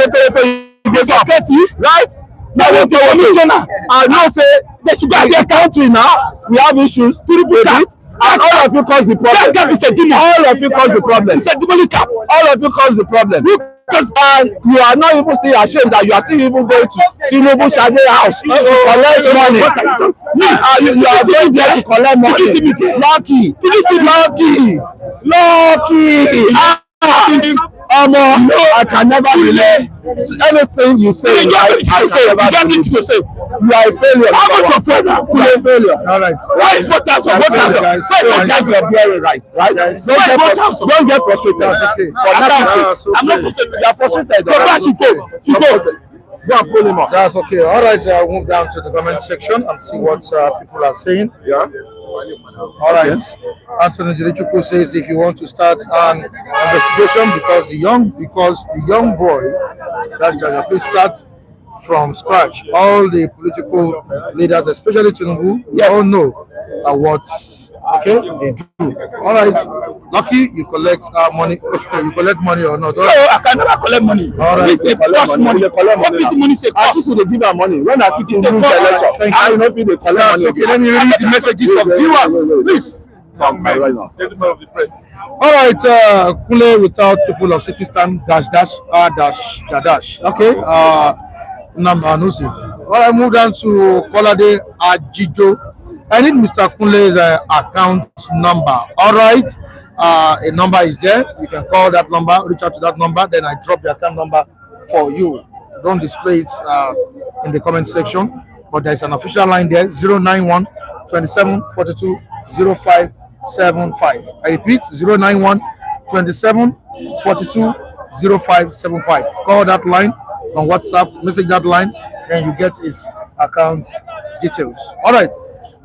Right? Now what the commissioner? I know say they should go their country now. We have issues with it. And all of you cause the problem. All of you cause the problem. It's a demonic cap. All of you cause the problem. And you are not even still ashamed that you are still even going to Tinubu's house to collect money. You are going there to collect money. Lucky. No, I can never relay anything you say. You are a failure. How much of failure? You are a failure. All right. Why is what that's what that's your very right. Don't get frustrated. Okay. I'm not frustrated. You are frustrated. Go and pull him up. That's okay. All right. I'll move down to the comment section and see what people are saying. Yeah. All right. Yes. Anthony Jirichuku says if you want to start an investigation because the young boy, that's please start from scratch. All the political leaders, especially Tinubu, we all know what they do. All right, Lucky, you collect money. You collect money or not? No, I can never collect money. All right. This is a cost money. Office money is a cost. Atiku dey give am money when Atiku lose the election. Thank I you. no fit dey collect money. Okay, let me read the messages of viewers, please. Right now. Gentlemen of the press. All right, Kule without people of city stand --dash. Okay, number no save. All right, move down to Kolade Ajijo. I need Mr. Kule's account number. All right, a number is there. You can call that number, reach out to that number. Then I drop the account number for you. Don't display it in the comment section, but there's an official line there: 091 27 42 0575. I repeat, 091 27 42 0575. Call that line on WhatsApp, message that line, and you get his account details. All right.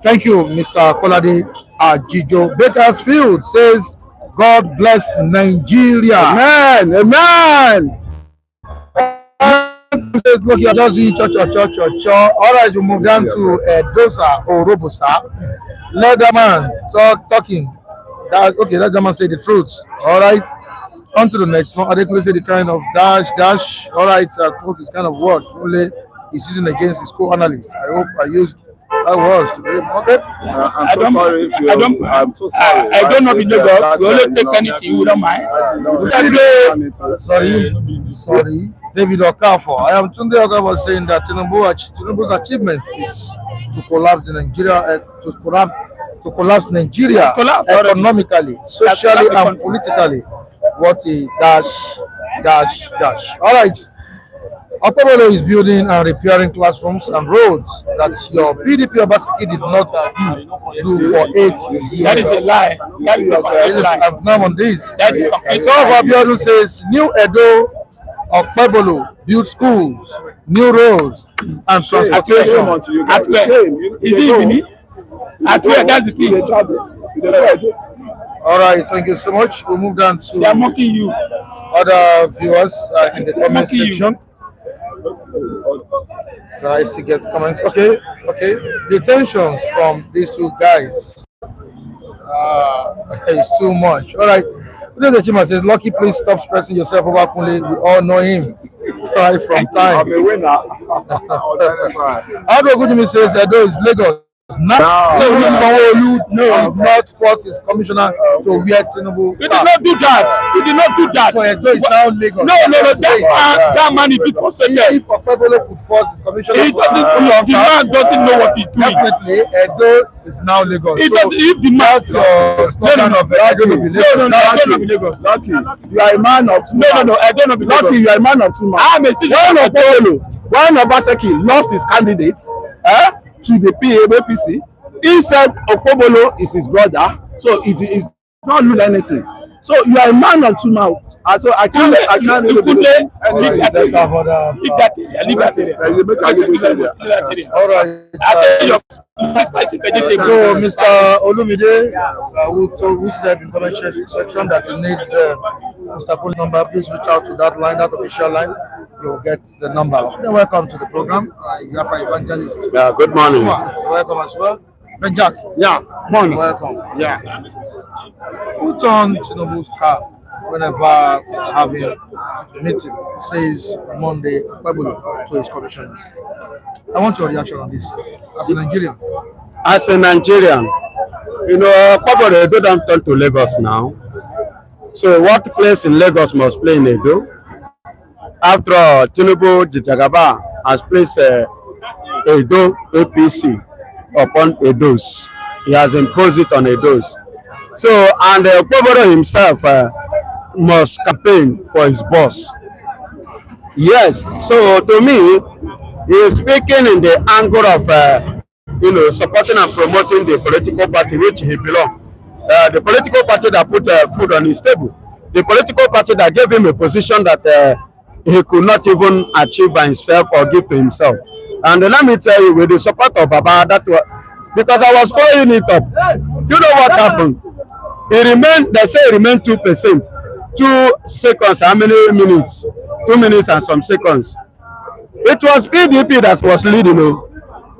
Thank you, Mr. Kolade Ajijo. Bakersfield says, God bless Nigeria. Amen. Amen. Says, look, you're just doing church. All right, you move down to Dosa or Robosa. Leatherman talking. Okay, Leatherman say the truth. All right. On to the next one. I didn't say the kind of dash. All right, this kind of word only is using against his co-analyst. I hope I used that was okay. I'm so sorry. I don't know the Lagos. We only take anything. You don't mind. Sorry. David Okafor. I am Tunde Okafor saying that Tinubu's achievement is to collapse Nigeria, to collapse Nigeria economically, socially, and politically. What a dash. All right. Okpebholo is building and repairing classrooms and roads that your PDP Obaseki did not do for 8 years. That is a lie. That is a lie. I'm now on this. That's a complete So Abiodun says, New Edo, Okpebholo, build schools, new roads, and transportation. At where? Is it Ibini? At where? That's the thing. All right, thank you so much. We'll move down to They are mocking you. other viewers in the comment section. Can I still get comments? Okay. The tensions from these two guys is too much. All right. The Chima says, Lucky, please stop stressing yourself over Kunle. We all know him. Cry from time. I'm a winner. Aldo Gudimi says, Edo is Lagos. Now, Sanwo-Olu not force his commissioner to wear Tinubu. He did not do that. So Edo is now Lagos. No. That man is being frustrated. If Okpebholo could force his commissioner, The man doesn't know what he's doing. Definitely, Edo is now Lagos. If the man, slogan of Edo will be Lagos. I don't know Lagos. Lucky, you are a man of two. No, I don't know Lagos. Lucky, you are a man of two men. I am a citizen. When Obaseki lost his candidate to the APC, he said Okpebholo is his brother, so it is not lose anything. So you are a man of two mouths. So I can't really believe anything. Leave that area. All right. I say your spicy vegetable. So, Mr. Olumide, who said in the comment section that he needs Mr. Kuli number, please reach out to that line, that official line. You'll get the number. Welcome to the program. Yafa Evangelist. Yeah, good morning. You're welcome as well. Benjak. Yeah, morning. Welcome. Yeah. Put on Tinubu's car whenever having a meeting, says Monday Okpebholo to his commissioners. I want your reaction on this as a Nigerian. As a Nigerian, Okpebholo Edo don't turn to Lagos now. So what place in Lagos must play in Edo? After all, Tinubu Jagaba has placed Edo APC upon Edos. He has imposed it on Edos. So, and Okpebholo himself must campaign for his boss. Yes, so to me, he is speaking in the angle of, supporting and promoting the political party which he belongs. The political party that put food on his table. The political party that gave him a position that he could not even achieve by himself or give to himself. And let me tell you, with the support of Baba, because I was following it up. You know what happened? They say it remained 2%. 2 seconds, how many minutes? 2 minutes and some seconds. It was PDP that was leading,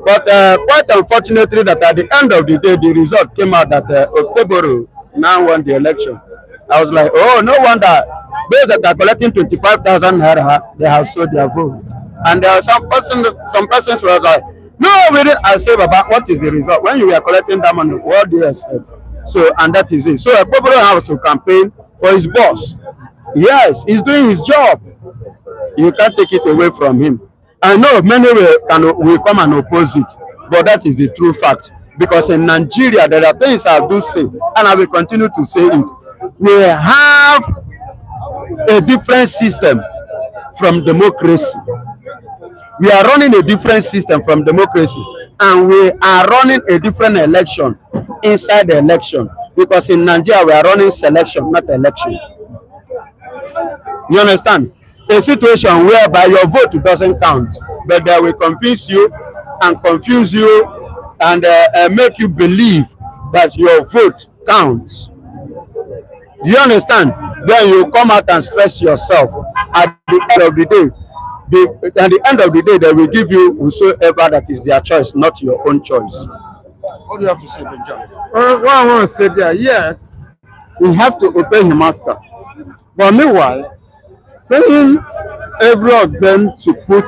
but quite unfortunately that at the end of the day, the result came out that Okpebholo now won the election. I was like, oh, no wonder those that are collecting 25,000 naira, they have sold their vote. And there are some persons were like, no, we didn't. I say, Baba, what is the result? When you were collecting that money, what do you expect? So, and that is it. So, Okpebholo has to campaign for his boss. Yes, he's doing his job. You can't take it away from him. I know many will come and oppose it, but that is the true fact. Because in Nigeria, there are things I do say, and I will continue to say it. We have a different system from democracy. We are running a different system from democracy, and we are running a different election inside the election. Because in Nigeria, we are running selection, not election. You understand? A situation whereby your vote doesn't count, but they will convince you and confuse you and make you believe that your vote counts. Do you understand? Then you come out and stress yourself. At the end of the day, they will give you whosoever that is their choice, not your own choice. What do you have to say, Benjamin? What I want to say there, yes, we have to obey his master. But meanwhile, saying every of them to put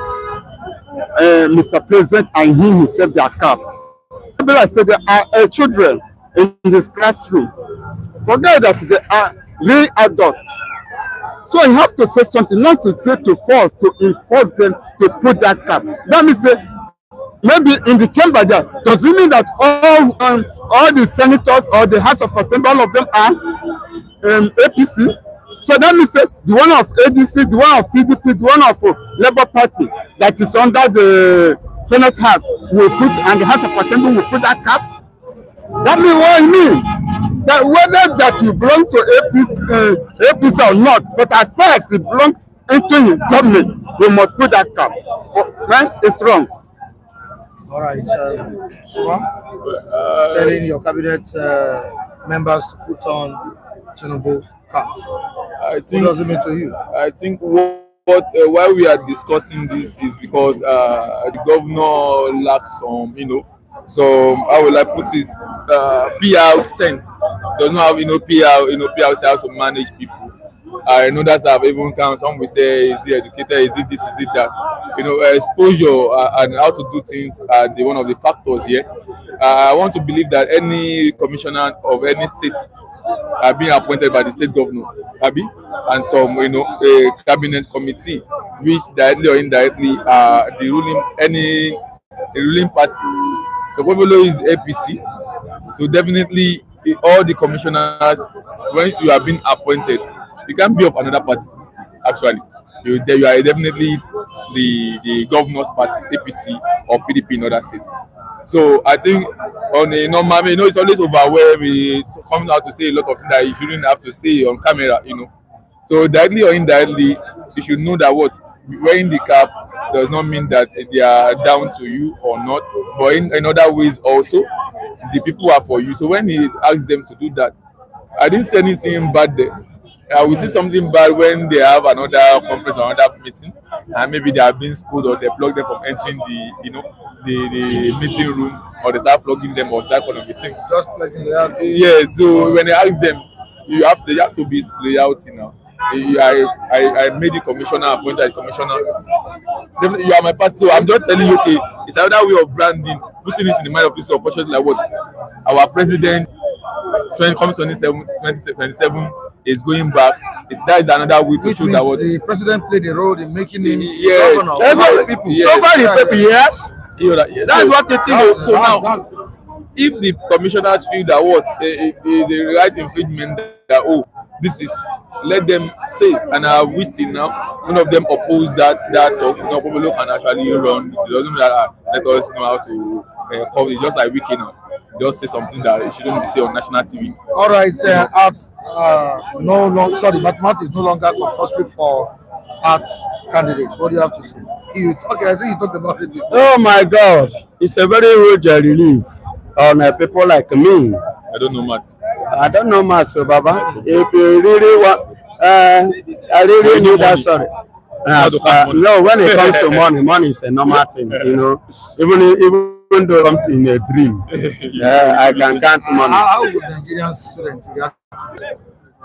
Mr. President and him himself their cap. Maybe I said there are children in this classroom. Forget that they are real adults. So you have to say something, not to say to force, to enforce them to put that cap. That means maybe in the chamber there, does it mean that all the senators or the House of Assembly, all of them are APC? So that means the one of ADC, the one of PDP, the one of Labour Party that is under the Senate House will put, and the House of Assembly will put that cap. That means what I mean. That whether that you belong to APC or not, but as far as you belong into his government, we must put that cap. Man, it's wrong. All right, Suma, telling your cabinet members to put on Tinubu cap. What does it mean to you? I think why we are discussing this is because the governor lacks some, so how will I put it? PR sense. Does not have PR sense to manage people. I know that I've even come. Some will say, is he educated? Is it this? Is it that? Exposure and how to do things are one of the factors here. I want to believe that any commissioner of any state are being appointed by the state governor, and some a cabinet committee, which directly or indirectly are the ruling party. So Okpebholo is APC, so definitely all the commissioners, when you are being appointed, you can't be of another party. Actually, you are definitely the governor's party, APC or PDP in other states. So I think on a normal, it's always overwhelming. It comes out to say a lot of things that you shouldn't have to say on camera, So directly or indirectly, you should know that wearing the cap does not mean that they are down to you or not. But in other ways also, the people are for you. So when he asks them to do that, I didn't say anything bad there. I will see something bad when they have another conference or another meeting, and maybe they are being schooled or they block them from entering the meeting room, or they start flogging them or that kind of thing. Just like in reality. Yeah. So when they ask them, they have to be reality now. I made the commissioner, appointed the commissioner. You are my party, so I'm just telling you, okay, it's another way of branding, putting it in the mind of people. Unfortunately, like what our president, 2027 is going back. That is another way to show that the president played a role in making him governor. Over the people, yes. That's what it is. So now, if the commissioners feel that the right infringement, that this is, let them say, and I wish till now none of them oppose that talk. Okpebholo can actually run this. It doesn't matter. Let us know how to cover it. Just like Wiki now, just say something that it shouldn't be said on national TV. All right, mathematics is no longer compulsory for art candidates. What do you have to say? Okay, I think you talked about it before. Oh my God, it's a very huge relief on people like me. I don't know maths. I don't know maths, so Baba. If you really want, I really need that. Sorry. No, when it comes to money is a normal thing, you know. Even though I'm in a dream, I can count money. How would Nigerian students react to it?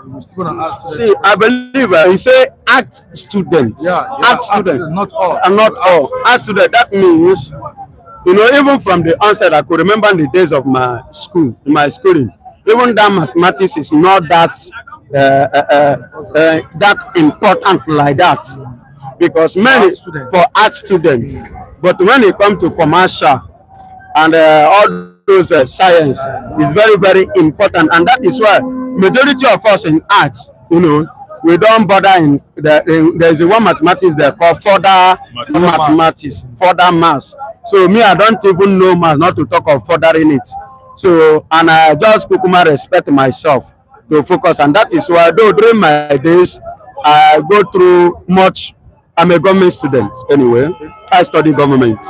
We're still gonna ask students. See, I believe you say act student. Yeah, act student. Not all. Not all. Act student. That means, you know, even from the onset, I could remember in the days of my schooling. Even that mathematics is not that that important like that, because many for art students. But when it comes to commercial and all those science, is very, very important, and that is why majority of us in arts, you know, we don't bother in there's a one mathematics they call further mathematics, further maths. So me, I don't even know maths, not to talk of furthering it. So, and I just kukuma respect myself to focus, and that is why, though during my days I go through much. I'm a government student anyway. I study government.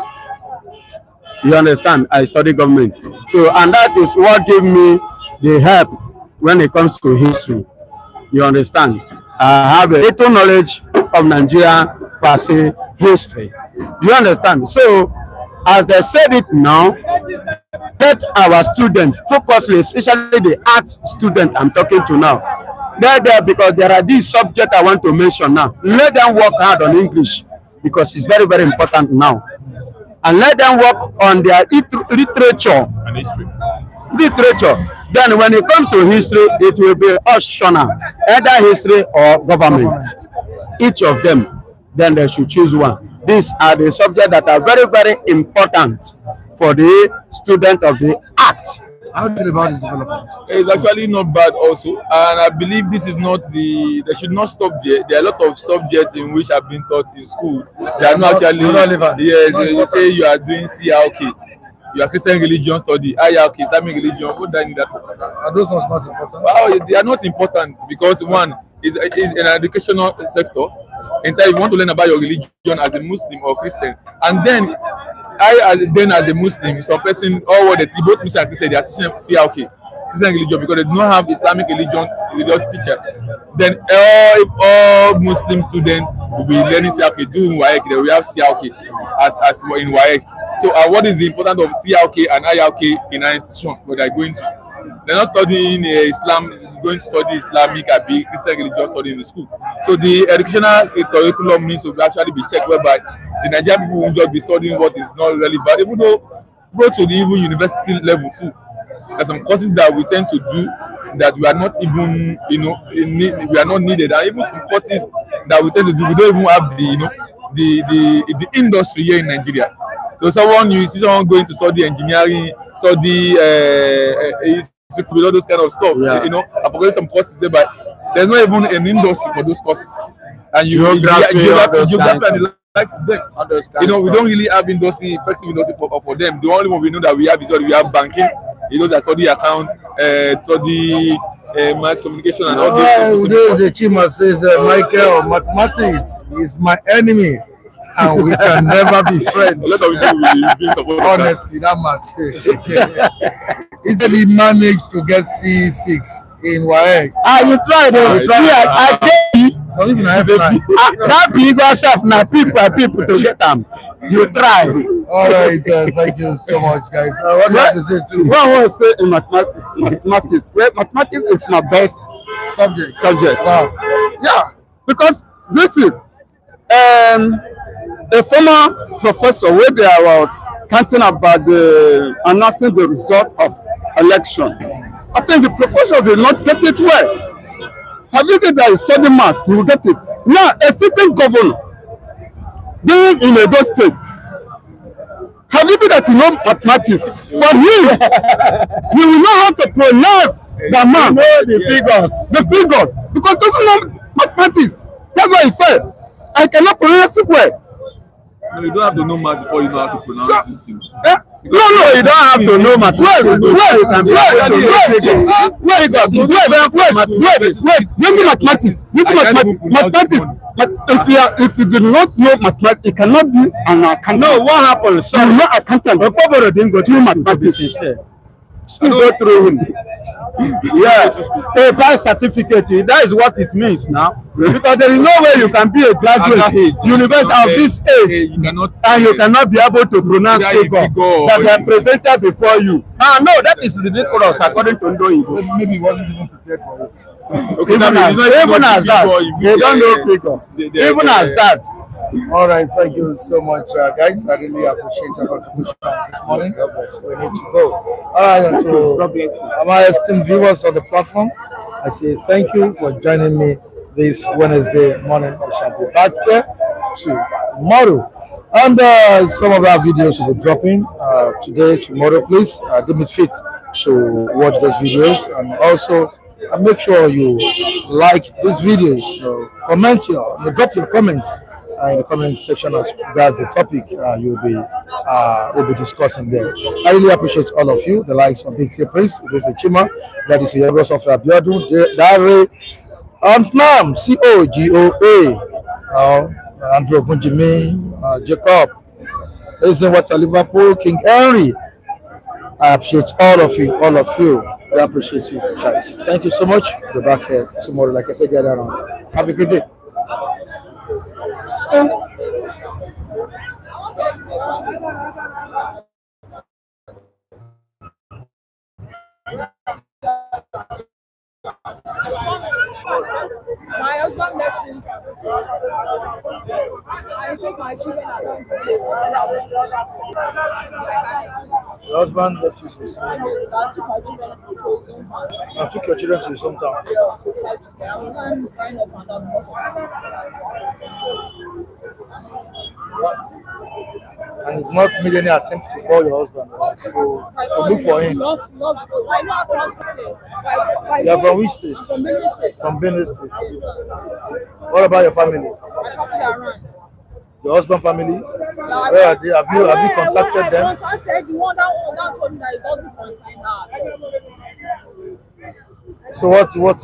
You understand? I study government. So, and that is what gave me the help when it comes to history. You understand? I have a little knowledge of Nigeria per se history. You understand? So, as they said it now, let our students focus, especially the art student I'm talking to now. There, because there are these subjects I want to mention now. Let them work hard on English, because it's very, very important now. And let them work on their literature. And history. Literature. Then when it comes to history, it will be optional, either history or government. Each of them, then they should choose one. These are the subjects that are very, very important for the student of the art. How do you feel about this development? It's actually not bad also, and I believe this is not they should not stop there. There are a lot of subjects in which have been taught in school. They are not actually relevant. Yes, you say you are doing CRK, you are Christian religion study, IRK, Islamic religion. What do I need that for? Are those ones not important? Well, they are not important, because one is an educational sector. And if you want to learn about your religion as a Muslim or Christian, and then as a Muslim, some person, all what they teach, both Muslim and Christian, they are teaching CRK, Christian religion, because they do not have Islamic religious teacher. Then all Muslim students will be learning CRK, doing WAEC, they will have CRK as in WAEC. So what is the importance of CRK and IRK in our institution where they are going to? They're not studying Islam, going to study Islamic or Christian religious study in the school. So the educational curriculum needs to actually be checked, whereby the Nigerian people won't just be studying what is not relevant, even though go to the even university level too. There's some courses that we tend to do that we are not even, we are not needed, and even some courses that we tend to do, we don't even have the industry here in Nigeria. So you see someone going to study engineering, study all those kind of stuff. Yeah. I forget some courses there, but there's not even an industry for those courses. And geography and the likes of them. We don't really have effective industry for them. The only one we know that we have is we have banking. Those that study accounts, study mass communication and all this. The Chima says, Makea, mathematics is my enemy, and we can never be friends. A lot of people will be supporting honestly, that matter. He said he managed to get C6 in WAEC. You tried it. So even that big yourself now, people to get them. You try. All right, thank you so much, guys. What do you have to say too? What I want to say in mathematics, mathematics is my best subject. Wow. Yeah, because this is a former professor where there was counting about announcing the result of election. I think the professor did not get it well. Have you get that study maths? You will get it. Now, a sitting governor being in Edo State, have you been that you know mathematics? For him, you will know how to pronounce the man. The figures. Because he doesn't know mathematics. That's why he failed. I cannot pronounce it well. No, you don't have to know math before you know how to pronounce this thing. No, you don't have to know math. Wait. This is mathematics. If you do not know mathematics, it cannot be an accountant. No, what happened? So you're not accountant. Okpebholo didn't go through mathematics. school go through him. Yeah, a birth certificate, that is what it means now. Because there is no way you can be a graduate university of this age and you cannot be able to pronounce figure that they are presented before you. Ah, no, that is ridiculous according to Ndoyibo. Maybe he wasn't even prepared for it. Okay, even as that, they don't know figure. Even as that. All right, thank you so much, guys. I really appreciate your contributions this morning. God bless. We need to go. All right, and to my esteemed viewers on the platform, I say thank you for joining me this Wednesday morning. We shall be back here tomorrow. And some of our videos will be dropping today, tomorrow. Please do me fit to watch those videos, and also make sure you like these videos. Comment drop your comment in the comment section as regards the topic we'll be discussing there. I really appreciate all of you, the likes of Big T Prince, Idris Chima, that is the Yabros of Abiodun, Dare, and Nam, COGOA, Andrew Bunjimi, Jacob, Eisenwater Liverpool, King Henry. I appreciate all of you, I appreciate you guys. Thank you so much. We'll be back here tomorrow, like I said, get around. Have a great day. My husband left me. I take my children along. Your husband left you since. I took my children to his hometown. And took your children to his hometown. I'm crying up and down because And you've not made any attempts to call your husband to look for him. I know how to You are from which state? From Benue State. From Benue State. Yes, sir. What about your family? My family are around. Your husband family? Where are they? Have you contacted them? I contacted the one that told me that it doesn't concern her. So what do you want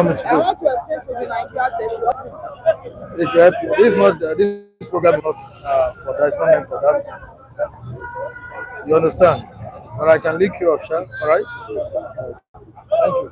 me to I do? want to explain to the Nigerian They should help you. This is not this program is not for that. It's not meant for that. You understand? But I can link you up, sir. All right. Thank you.